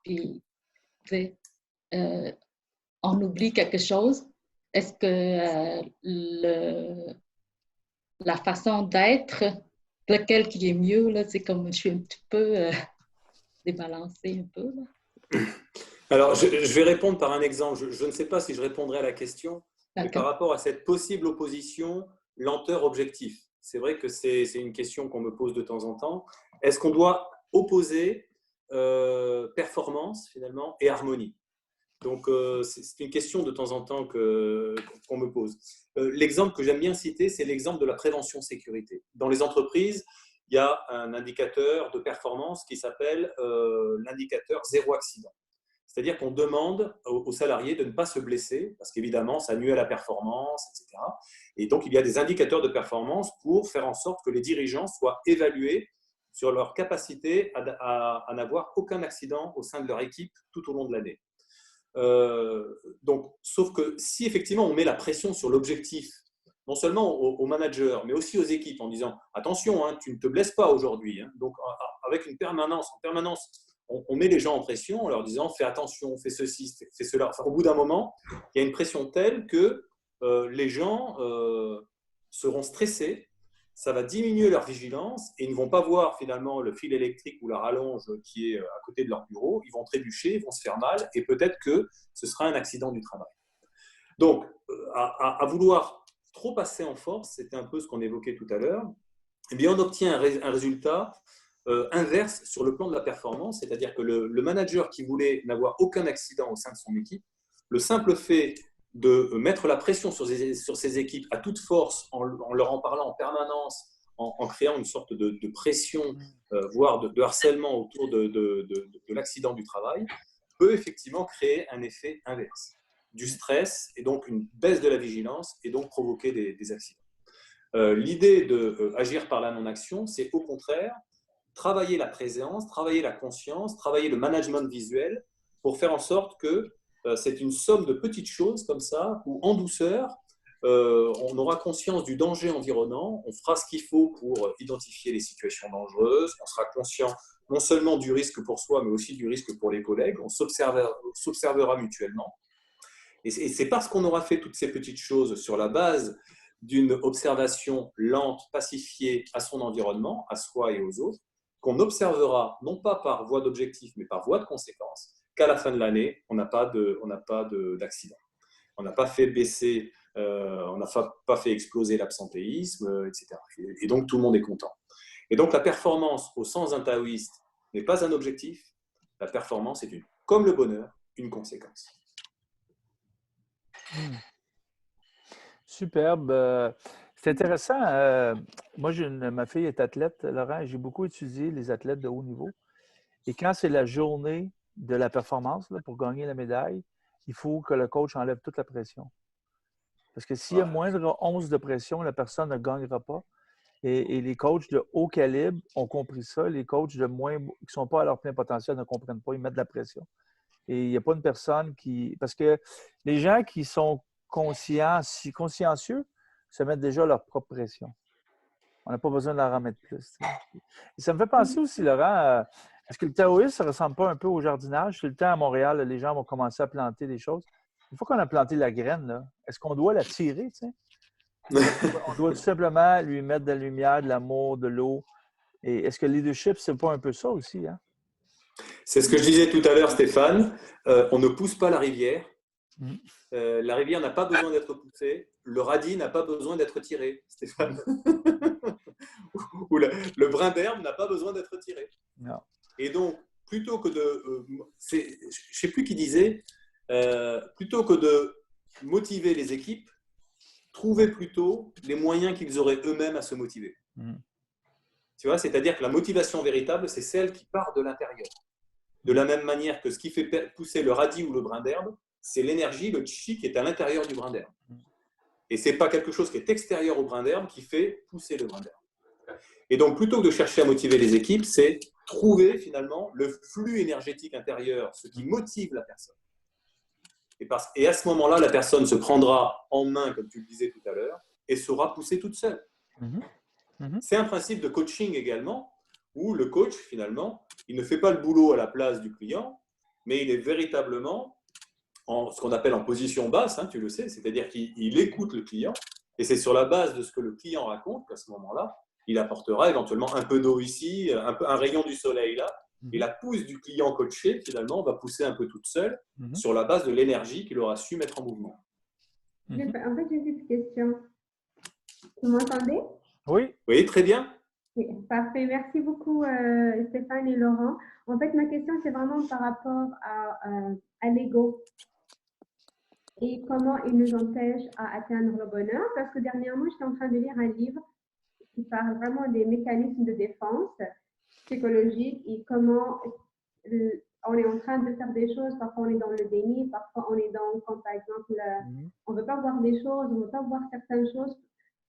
Puis, tu sais, on oublie quelque chose. Est-ce que la façon d'être, lequel qui est mieux, là, c'est comme je suis un petit peu débalancée un peu, là. Alors, je vais répondre par un exemple. Je ne sais pas si je répondrai à la question, mais par rapport à cette possible opposition lenteur-objectif. C'est vrai que c'est une question qu'on me pose de temps en temps. Est-ce qu'on doit opposer performance, finalement, et harmonie? Donc, c'est une question de temps en temps qu'on me pose. L'exemple que j'aime bien citer, c'est l'exemple de la prévention sécurité. Dans les entreprises, il y a un indicateur de performance qui s'appelle l'indicateur zéro accident. C'est-à-dire qu'on demande aux salariés de ne pas se blesser, parce qu'évidemment, ça nuit à la performance, etc. Et donc, il y a des indicateurs de performance pour faire en sorte que les dirigeants soient évalués sur leur capacité à n'avoir aucun accident au sein de leur équipe tout au long de l'année. Donc, sauf que si effectivement on met la pression sur l'objectif, non seulement aux managers, mais aussi aux équipes, en disant attention, hein, tu ne te blesses pas aujourd'hui. Hein. Donc, avec en permanence, on met les gens en pression en leur disant fais attention, fais ceci, fais cela. Enfin, au bout d'un moment, il y a une pression telle que les gens seront stressés, ça va diminuer leur vigilance et ils ne vont pas voir finalement le fil électrique ou la rallonge qui est à côté de leur bureau. Ils vont trébucher, ils vont se faire mal et peut-être que ce sera un accident du travail. Donc, à vouloir trop passer en force, c'était un peu ce qu'on évoquait tout à l'heure, eh bien, on obtient un résultat inverse sur le plan de la performance, c'est-à-dire que le manager qui voulait n'avoir aucun accident au sein de son équipe, le simple fait de mettre la pression sur ses équipes à toute force, en leur en parlant en permanence, en créant une sorte de pression, voire de harcèlement autour de l'accident du travail, peut effectivement créer un effet inverse, du stress et donc une baisse de la vigilance et donc provoquer des accidents. L'idée d'agir par la non-action, c'est au contraire travailler la présence, travailler la conscience, travailler le management visuel pour faire en sorte que c'est une somme de petites choses comme ça, où en douceur, on aura conscience du danger environnant, on fera ce qu'il faut pour identifier les situations dangereuses, on sera conscient non seulement du risque pour soi, mais aussi du risque pour les collègues, on s'observera mutuellement. Et c'est parce qu'on aura fait toutes ces petites choses sur la base d'une observation lente, pacifiée à son environnement, à soi et aux autres, qu'on observera, non pas par voie d'objectif, mais par voie de conséquence, qu'à la fin de l'année, on n'a pas d'accident. On n'a pas fait baisser, on n'a pas fait exploser l'absentéisme, etc. Et donc, tout le monde est content. Et donc, la performance, au sens d'un taoïste, n'est pas un objectif. La performance est, comme le bonheur, une conséquence. Superbe. C'est intéressant. Moi, ma fille est athlète, Laurent, et j'ai beaucoup étudié les athlètes de haut niveau. Et quand c'est la journée de la performance là, pour gagner la médaille, il faut que le coach enlève toute la pression. Parce que s'il y a moindre once de pression, la personne ne gagnera pas. Et les coachs de haut calibre ont compris ça. Les coachs qui ne sont pas à leur plein potentiel ne comprennent pas. Ils mettent de la pression. Et il n'y a pas une personne qui… Parce que les gens qui sont consciencieux se mettent déjà leur propre pression. On n'a pas besoin de la remettre plus. Et ça me fait penser aussi, Laurent, est-ce que le taoïsme, ça ne ressemble pas un peu au jardinage? Tout le temps, à Montréal, les gens vont commencer à planter des choses. Une fois qu'on a planté la graine, là, est-ce qu'on doit la tirer? Tu sais? On doit tout simplement lui mettre de la lumière, de l'amour, de l'eau. Et est-ce que le leadership, c'est pas un peu ça aussi? Hein? C'est ce que je disais tout à l'heure, Stéphane. On ne pousse pas la rivière. La rivière n'a pas besoin d'être poussée. Le radis n'a pas besoin d'être tiré, Stéphane. Ou le brin d'herbe n'a pas besoin d'être tiré. Non. Et donc, plutôt que de… je ne sais plus qui disait, plutôt que de motiver les équipes, trouver plutôt les moyens qu'ils auraient eux-mêmes à se motiver. Tu vois, c'est-à-dire que la motivation véritable, c'est celle qui part de l'intérieur. De la même manière que ce qui fait pousser le radis ou le brin d'herbe, c'est l'énergie, le chi qui est à l'intérieur du brin d'herbe. Et ce n'est pas quelque chose qui est extérieur au brin d'herbe qui fait pousser le brin d'herbe. Et donc, plutôt que de chercher à motiver les équipes, c'est trouver finalement le flux énergétique intérieur, ce qui motive la personne. Et à ce moment-là, la personne se prendra en main, comme tu le disais tout à l'heure, et saura pousser toute seule. C'est un principe de coaching également, où le coach, finalement, il ne fait pas le boulot à la place du client, mais il est véritablement en ce qu'on appelle en position basse, hein, tu le sais, c'est-à-dire qu'il écoute le client, et c'est sur la base de ce que le client raconte qu'à ce moment-là, il apportera éventuellement un peu d'eau ici, un rayon du soleil là, et la pousse du client coaché, finalement, va pousser un peu toute seule sur la base de l'énergie qu'il aura su mettre en mouvement. En fait, j'ai une petite question. Vous m'entendez? Oui. Oui, très bien. Oui, parfait. Merci beaucoup, Stéphane et Laurent. En fait, ma question, c'est vraiment par rapport à l'ego et comment il nous empêche à atteindre le bonheur. Parce que dernièrement, j'étais en train de lire un livre qui parle vraiment des mécanismes de défense psychologique et comment on est en train de faire des choses, parfois on est dans le déni, parfois on est dans, comme par exemple, on ne veut pas voir des choses, on ne veut pas voir certaines choses,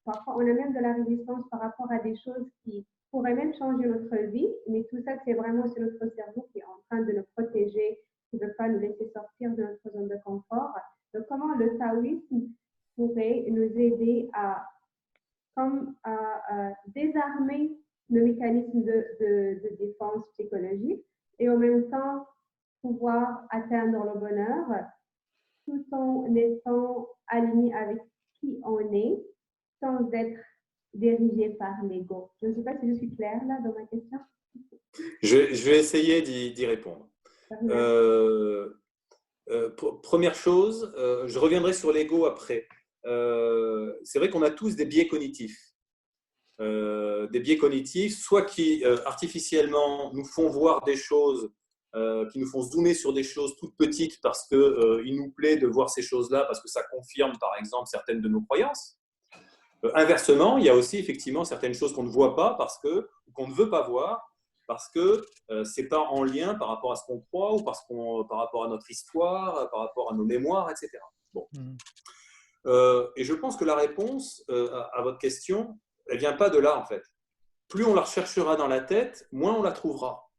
parfois on a même de la résistance par rapport à des choses qui pourraient même changer notre vie, mais tout ça c'est vraiment sur notre cerveau qui est en train de nous protéger, qui ne veut pas nous laisser sortir de notre zone de confort. Donc comment le taoïsme pourrait nous aider à désarmer le mécanisme de défense psychologique et en même temps pouvoir atteindre le bonheur tout en étant aligné avec qui on est sans être dirigé par l'ego. Je ne sais pas si je suis claire là dans ma question. Je vais essayer d'y répondre. Première chose, je reviendrai sur l'ego après. C'est vrai qu'on a tous des biais cognitifs. Soit qui artificiellement nous font voir des choses, qui nous font zoomer sur des choses toutes petites parce qu'il nous plaît de voir ces choses-là, parce que ça confirme par exemple certaines de nos croyances. Inversement, il y a aussi effectivement certaines choses qu'on ne voit pas ou qu'on ne veut pas voir parce que ce n'est pas en lien par rapport à ce qu'on croit ou par rapport à notre histoire, par rapport à nos mémoires, etc. Bon. Et je pense que la réponse à votre question, elle ne vient pas de là, en fait. Plus on la recherchera dans la tête, moins on la trouvera.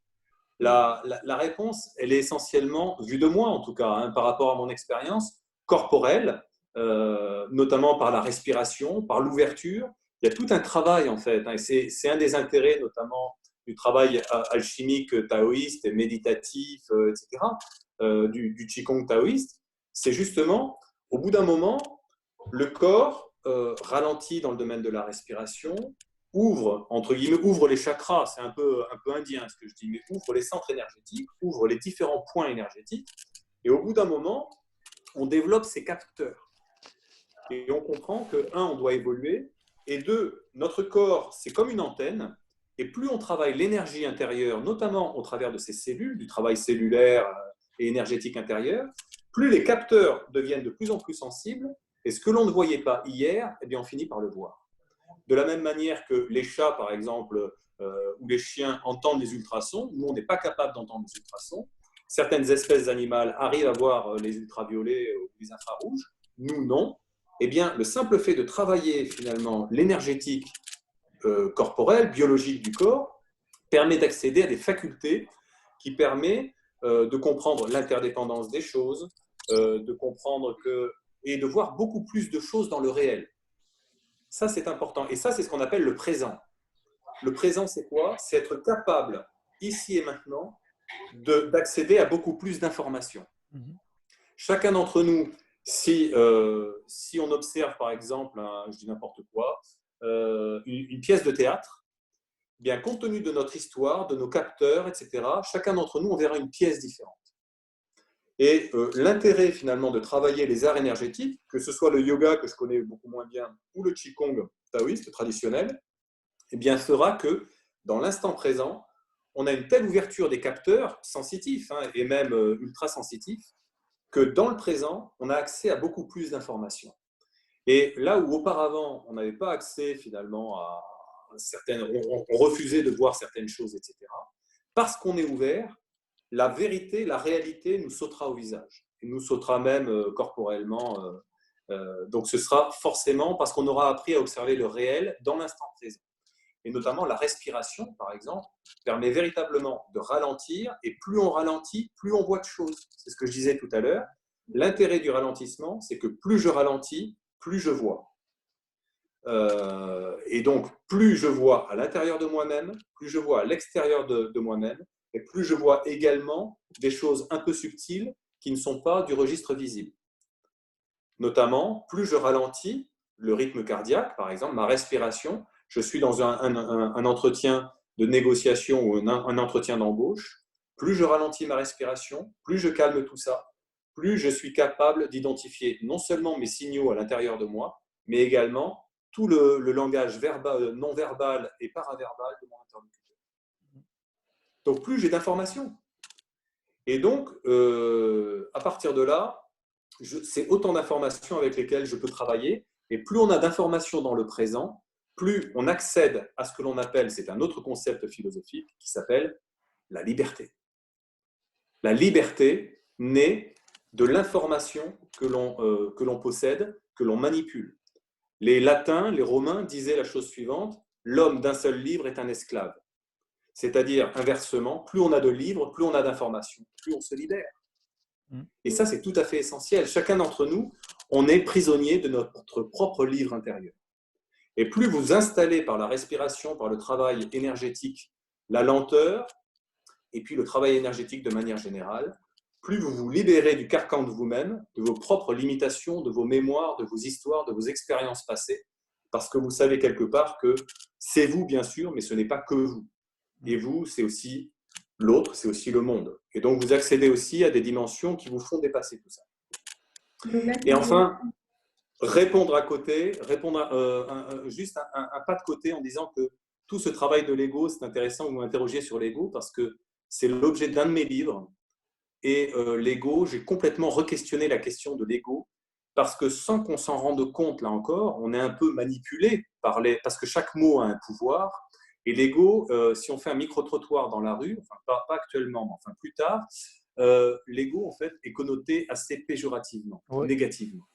La réponse, elle est essentiellement, vue de moi en tout cas, hein, par rapport à mon expérience, corporelle, notamment par la respiration, par l'ouverture. Il y a tout un travail, en fait, hein, et c'est un des intérêts, notamment, du travail alchimique taoïste et méditatif, etc., du Qigong taoïste. C'est justement, au bout d'un moment, le corps ralentit dans le domaine de la respiration, ouvre, entre guillemets, ouvre les chakras, c'est un peu indien ce que je dis, mais ouvre les centres énergétiques, ouvre les différents points énergétiques, et au bout d'un moment, on développe ces capteurs. Et on comprend que, un, on doit évoluer, et deux, notre corps, c'est comme une antenne, et plus on travaille l'énergie intérieure, notamment au travers de ces cellules, du travail cellulaire et énergétique intérieur, plus les capteurs deviennent de plus en plus sensibles, et ce que l'on ne voyait pas hier, eh bien, on finit par le voir. De la même manière que les chats, par exemple, ou les chiens entendent les ultrasons, nous, on n'est pas capable d'entendre les ultrasons. Certaines espèces animales arrivent à voir les ultraviolets ou les infrarouges, nous, non. Eh bien, le simple fait de travailler, finalement, l'énergétique corporelle, biologique du corps, permet d'accéder à des facultés qui permettent de comprendre l'interdépendance des choses, de comprendre et de voir beaucoup plus de choses dans le réel. Ça, c'est important. Et ça, c'est ce qu'on appelle le présent. Le présent, c'est quoi? C'est être capable, ici et maintenant, d'accéder à beaucoup plus d'informations. Chacun d'entre nous, si on observe, par exemple, je dis n'importe quoi, une pièce de théâtre, bien, compte tenu de notre histoire, de nos capteurs, etc., chacun d'entre nous, on verra une pièce différente. Et l'intérêt, finalement, de travailler les arts énergétiques, que ce soit le yoga, que je connais beaucoup moins bien, ou le qigong taoïste traditionnel, eh bien, fera que, dans l'instant présent, on a une telle ouverture des capteurs sensitifs, et même ultra-sensitifs, que dans le présent, on a accès à beaucoup plus d'informations. Et là où auparavant, on n'avait pas accès, finalement, à certaines, on refusait de voir certaines choses, etc. Parce qu'on est ouvert, la vérité, la réalité nous sautera au visage. Et nous sautera même corporellement. Donc ce sera forcément parce qu'on aura appris à observer le réel dans l'instant présent. Et notamment la respiration, par exemple, permet véritablement de ralentir. Et plus on ralentit, plus on voit de choses. C'est ce que je disais tout à l'heure. L'intérêt du ralentissement, c'est que plus je ralentis, plus je vois. Et donc, plus je vois à l'intérieur de moi-même, plus je vois à l'extérieur de moi-même, et plus je vois également des choses un peu subtiles qui ne sont pas du registre visible. Notamment, plus je ralentis le rythme cardiaque, par exemple, ma respiration, je suis dans un entretien de négociation ou un entretien d'embauche, plus je ralentis ma respiration, plus je calme tout ça, plus je suis capable d'identifier non seulement mes signaux à l'intérieur de moi, mais également tout le langage verbal, non verbal et paraverbal de mon interlocuteur. Donc, plus j'ai d'informations. Et donc, à partir de là, c'est autant d'informations avec lesquelles je peux travailler. Et plus on a d'informations dans le présent, plus on accède à ce que l'on appelle, c'est un autre concept philosophique qui s'appelle la liberté. La liberté naît de l'information que l'on possède, que l'on manipule. Les Latins, les Romains disaient la chose suivante: l'homme d'un seul livre est un esclave. C'est-à-dire, inversement, plus on a de livres, plus on a d'informations, plus on se libère. Et ça, c'est tout à fait essentiel. Chacun d'entre nous, on est prisonnier de notre propre livre intérieur. Et plus vous installez par la respiration, par le travail énergétique, la lenteur, et puis le travail énergétique de manière générale, plus vous vous libérez du carcan de vous-même, de vos propres limitations, de vos mémoires, de vos histoires, de vos expériences passées, parce que vous savez quelque part que c'est vous, bien sûr, mais ce n'est pas que vous. Et vous, c'est aussi l'autre, c'est aussi le monde. Et donc, vous accédez aussi à des dimensions qui vous font dépasser tout ça. Et enfin, répondre à côté, juste un pas de côté en disant que tout ce travail de l'ego, c'est intéressant, vous m'interrogez sur l'ego, parce que c'est l'objet d'un de mes livres. Et l'ego, j'ai complètement re-questionné la question de l'ego, parce que sans qu'on s'en rende compte, là encore, on est un peu manipulé parce que chaque mot a un pouvoir. Et l'ego, si on fait un micro-trottoir dans la rue, enfin pas actuellement, mais enfin plus tard, l'ego en fait est connoté assez péjorativement, négativement.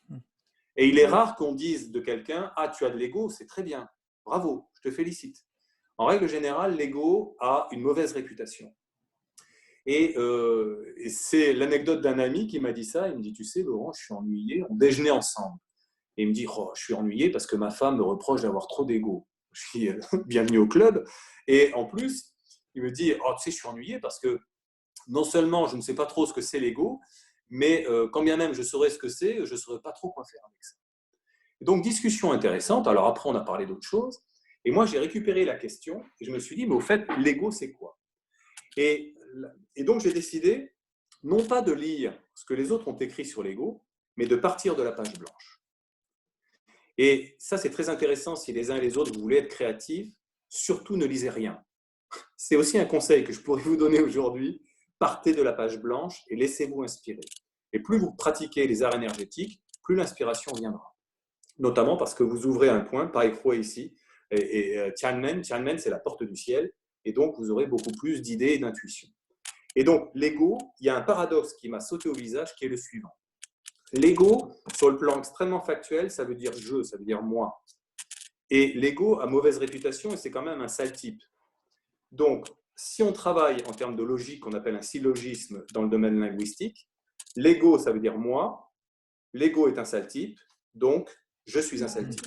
Et il est rare qu'on dise de quelqu'un: ah, tu as de l'ego, c'est très bien, bravo, je te félicite. En règle générale, l'ego a une mauvaise réputation. Et c'est l'anecdote d'un ami qui m'a dit ça. Il me dit: tu sais, Laurent, je suis ennuyé, on déjeunait ensemble. Et il me dit: oh, je suis ennuyé parce que ma femme me reproche d'avoir trop d'ego. Je dis: bienvenue au club. Et en plus, il me dit: oh, tu sais, je suis ennuyé parce que non seulement je ne sais pas trop ce que c'est l'ego, mais quand bien même je saurais ce que c'est, je ne saurais pas trop quoi faire avec ça. Et donc, discussion intéressante. Alors après, on a parlé d'autres choses. Et moi, j'ai récupéré la question et je me suis dit: mais au fait, l'ego, c'est quoi? Et donc, j'ai décidé non pas de lire ce que les autres ont écrit sur l'ego, mais de partir de la page blanche. Et ça, c'est très intéressant si les uns et les autres, vous voulez être créatifs, surtout ne lisez rien. C'est aussi un conseil que je pourrais vous donner aujourd'hui. Partez de la page blanche et laissez-vous inspirer. Et plus vous pratiquez les arts énergétiques, plus l'inspiration viendra. notamment parce que vous ouvrez un point, Paikro ici, et Tianmen, c'est la porte du ciel, et donc vous aurez beaucoup plus d'idées et d'intuitions. Et donc, l'ego, il y a un paradoxe qui m'a sauté au visage qui est le suivant. L'ego, sur le plan extrêmement factuel, ça veut dire je, ça veut dire moi. Et l'ego a mauvaise réputation et c'est quand même un sale type. Donc, si on travaille en termes de logique, qu'on appelle un syllogisme dans le domaine linguistique, l'ego, ça veut dire moi, l'ego est un sale type, donc je suis un sale type.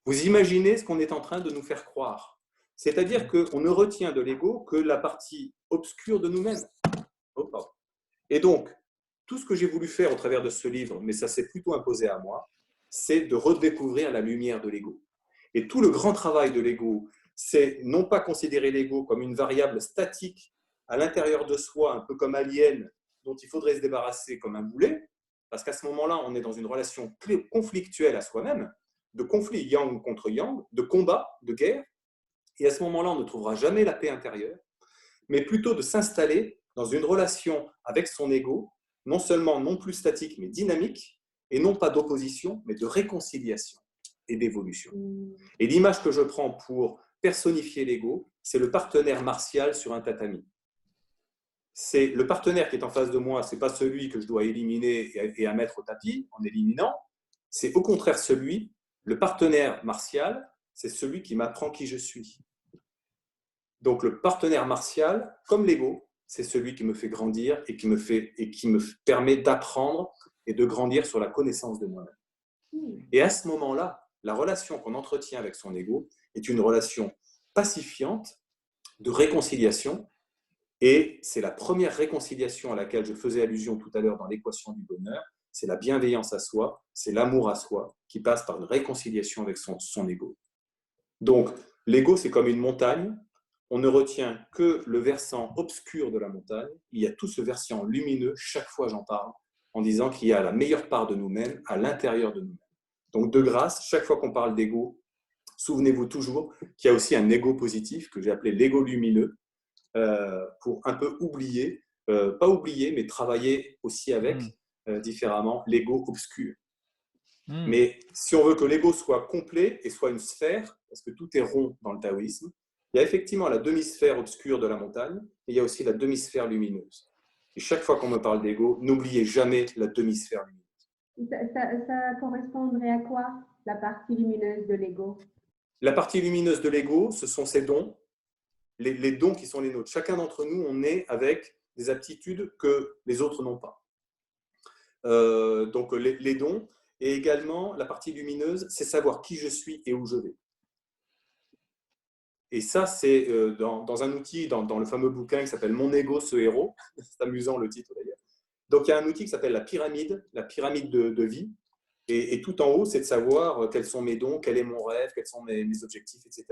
Vous imaginez ce qu'on est en train de nous faire croire. C'est-à-dire qu'on ne retient de l'ego que la partie obscure de nous-mêmes. Oh, pardon. Et donc, tout ce que j'ai voulu faire au travers de ce livre, mais ça s'est plutôt imposé à moi, c'est de redécouvrir la lumière de l'ego. Et tout le grand travail de l'ego, c'est non pas considérer l'ego comme une variable statique à l'intérieur de soi, un peu comme alien, dont il faudrait se débarrasser comme un boulet, parce qu'à ce moment-là, on est dans une relation conflictuelle à soi-même, de conflit yang contre yang, de combat, de guerre, et à ce moment-là, on ne trouvera jamais la paix intérieure, mais plutôt de s'installer dans une relation avec son ego, non seulement non plus statique, mais dynamique, et non pas d'opposition, mais de réconciliation et d'évolution. Et l'image que je prends pour personnifier l'ego, c'est le partenaire martial sur un tatami. C'est le partenaire qui est en face de moi, ce n'est pas celui que je dois éliminer et à mettre au tapis en éliminant, c'est au contraire celui, le partenaire martial, c'est celui qui m'apprend qui je suis. Donc le partenaire martial, comme l'ego, c'est celui qui me fait grandir et qui me permet d'apprendre et de grandir sur la connaissance de moi-même. Et à ce moment-là, la relation qu'on entretient avec son ego est une relation pacifiante, de réconciliation, et c'est la première réconciliation à laquelle je faisais allusion tout à l'heure dans l'équation du bonheur, c'est la bienveillance à soi, c'est l'amour à soi qui passe par une réconciliation avec son ego. Donc, l'ego, c'est comme une montagne. On ne retient que le versant obscur de la montagne. Il y a tout ce versant lumineux, chaque fois j'en parle, en disant qu'il y a la meilleure part de nous-mêmes à l'intérieur de nous-mêmes. Donc, de grâce, chaque fois qu'on parle d'ego, souvenez-vous toujours qu'il y a aussi un ego positif que j'ai appelé l'ego lumineux, pour un peu oublier, pas oublier, mais travailler aussi avec différemment l'ego obscur. Mais si on veut que l'ego soit complet et soit une sphère, parce que tout est rond dans le taoïsme, il y a effectivement la demi-sphère obscure de la montagne, et il y a aussi la demi-sphère lumineuse. Et chaque fois qu'on me parle d'ego, n'oubliez jamais la demi-sphère lumineuse. Ça correspondrait à quoi, la partie lumineuse de l'ego? La partie lumineuse de l'ego, ce sont ses dons, les dons qui sont les nôtres. Chacun d'entre nous, on est avec des aptitudes que les autres n'ont pas. Donc les dons, et également la partie lumineuse, c'est savoir qui je suis et où je vais. Et ça, c'est dans un outil, dans le fameux bouquin qui s'appelle « Mon ego, ce héros ». C'est amusant le titre d'ailleurs. Donc il y a un outil qui s'appelle la pyramide de vie. Et tout en haut, c'est de savoir quels sont mes dons, quel est mon rêve, quels sont mes objectifs, etc.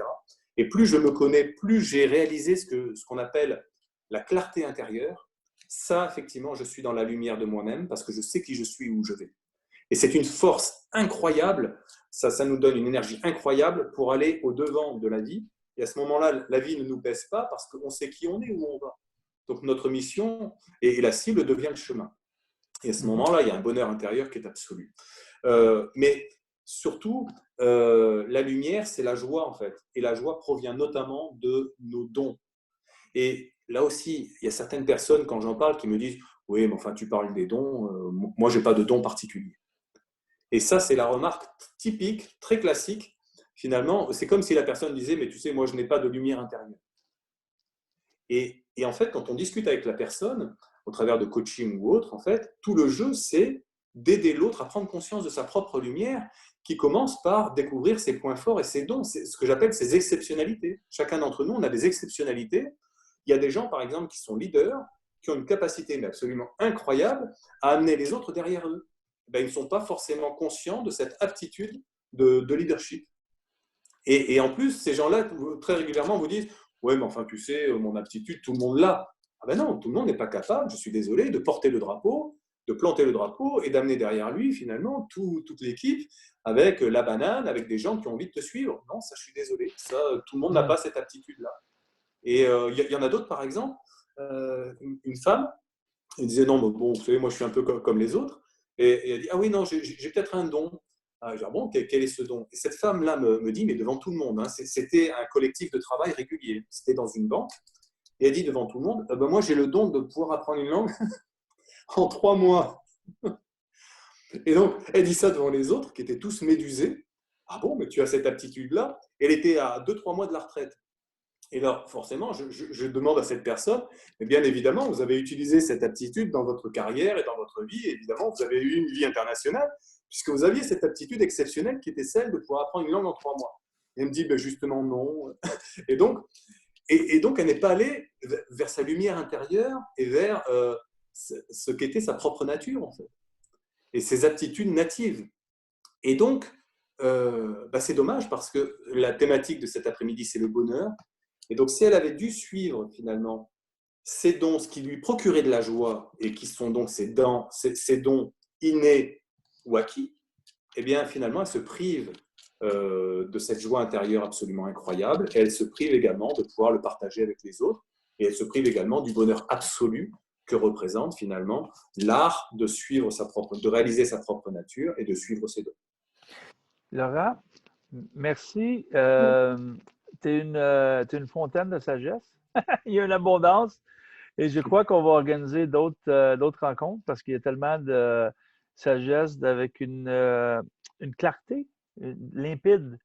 Et plus je me connais, plus j'ai réalisé ce qu'on appelle la clarté intérieure. Ça, effectivement, je suis dans la lumière de moi-même parce que je sais qui je suis et où je vais. Et c'est une force incroyable, ça nous donne une énergie incroyable pour aller au-devant de la vie. Et à ce moment-là, la vie ne nous pèse pas parce qu'on sait qui on est, où on va. Donc notre mission et la cible devient le chemin. Et à ce moment-là, il y a un bonheur intérieur qui est absolu. Mais surtout, la lumière, c'est la joie en fait. Et la joie provient notamment de nos dons. Et là aussi, il y a certaines personnes, quand j'en parle, qui me disent « Oui, mais enfin, tu parles des dons, moi, je n'ai pas de dons particuliers. » Et ça, c'est la remarque typique, très classique. Finalement, c'est comme si la personne disait « Mais tu sais, moi, je n'ai pas de lumière intérieure. » Et en fait, quand on discute avec la personne, au travers de coaching ou autre, en fait, tout le jeu, c'est d'aider l'autre à prendre conscience de sa propre lumière, qui commence par découvrir ses points forts et ses dons, c'est ce que j'appelle ses exceptionnalités. Chacun d'entre nous, on a des exceptionnalités. Il y a des gens, par exemple, qui sont leaders, qui ont une capacité mais absolument incroyable à amener les autres derrière eux. Ben, ils ne sont pas forcément conscients de cette aptitude de leadership. Et en plus, ces gens-là, très régulièrement, vous disent « Ouais, mais enfin, tu sais, mon aptitude, tout le monde l'a. » Ah ben non, tout le monde n'est pas capable, je suis désolé, de porter le drapeau, de planter le drapeau et d'amener derrière lui, finalement, toute l'équipe avec la banane, avec des gens qui ont envie de te suivre. Non, ça, je suis désolé. Ça, tout le monde n'a pas cette aptitude-là. Et il y en a d'autres, par exemple, une femme, elle disait « Non, bon, vous savez, moi, je suis un peu comme les autres. » Et elle dit « Ah oui, non, j'ai peut-être un don. Ah, je dis, bon, quel est ce don? Et cette femme-là me dit, mais devant tout le monde, hein, c'était un collectif de travail régulier. C'était dans une banque. Et elle dit devant tout le monde, ben moi j'ai le don de pouvoir apprendre une langue en 3 mois. Et donc, elle dit ça devant les autres qui étaient tous médusés. Ah bon, mais tu as cette aptitude-là? Elle était à 2-3 mois de la retraite. Et alors, forcément, je demande à cette personne, mais bien évidemment, vous avez utilisé cette aptitude dans votre carrière et dans votre vie. Et évidemment, vous avez eu une vie internationale, puisque vous aviez cette aptitude exceptionnelle qui était celle de pouvoir apprendre une langue en 3 mois. Et elle me dit, ben justement, non. Et donc, elle n'est pas allée vers sa lumière intérieure et vers ce qu'était sa propre nature, en fait, et ses aptitudes natives. Et donc, c'est dommage parce que la thématique de cet après-midi, c'est le bonheur. Et donc, si elle avait dû suivre finalement ces dons, ce qui lui procurait de la joie, et qui sont donc ces dons innés ou acquis, eh bien, finalement, elle se prive de cette joie intérieure absolument incroyable, et elle se prive également de pouvoir le partager avec les autres, et elle se prive également du bonheur absolu que représente finalement l'art de réaliser sa propre nature et de suivre ses dons. Laurent, merci. Tu es une fontaine de sagesse. Il y a une abondance. Et je crois qu'on va organiser d'autres rencontres parce qu'il y a tellement de sagesse avec une clarté limpide.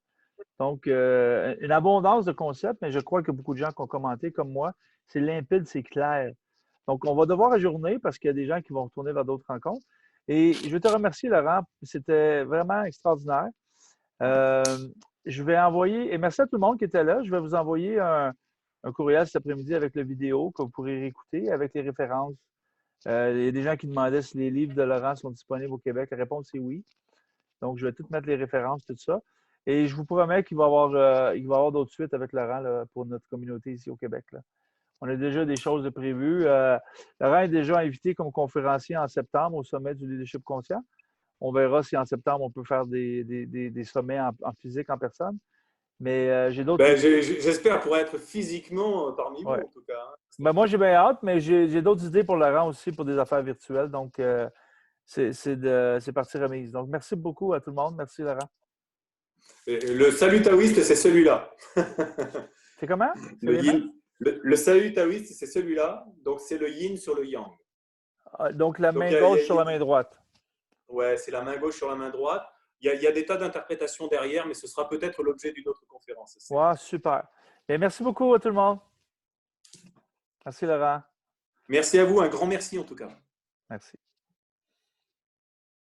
Donc, une abondance de concepts, mais je crois que beaucoup de gens qui ont commenté comme moi, c'est limpide, c'est clair. Donc, on va devoir ajourner parce qu'il y a des gens qui vont retourner vers d'autres rencontres. Et je te remercie, Laurent. C'était vraiment extraordinaire. Je vais envoyer, et merci à tout le monde qui était là, je vais vous envoyer un courriel cet après-midi avec la vidéo que vous pourrez réécouter avec les références. Il y a des gens qui demandaient si les livres de Laurent sont disponibles au Québec. La réponse est oui. Donc, je vais tout mettre les références, tout ça. Et je vous promets qu'il va y avoir d'autres suites avec Laurent là, pour notre communauté ici au Québec. Là. On a déjà des choses de prévues. Laurent est déjà invité comme conférencier en septembre au sommet du leadership conscient. On verra si en septembre, on peut faire des sommets en physique, en personne. Mais j'ai d'autres... J'espère pour être physiquement parmi vous, en tout cas. Hein. Moi, j'ai bien hâte, mais j'ai d'autres idées pour Laurent aussi, pour des affaires virtuelles. Donc, c'est partie remise. Donc, merci beaucoup à tout le monde. Merci, Laurent. Le salut taoïste, c'est celui-là. C'est comment? Le salut taoïste, c'est celui-là. Donc, c'est le yin sur le yang. Donc, la main gauche sur la main droite. Ouais, c'est la main gauche sur la main droite. Il y a des tas d'interprétations derrière, mais ce sera peut-être l'objet d'une autre conférence. Wow, super. Et merci beaucoup à tout le monde. Merci, Laurent. Merci à vous. Un grand merci, en tout cas. Merci.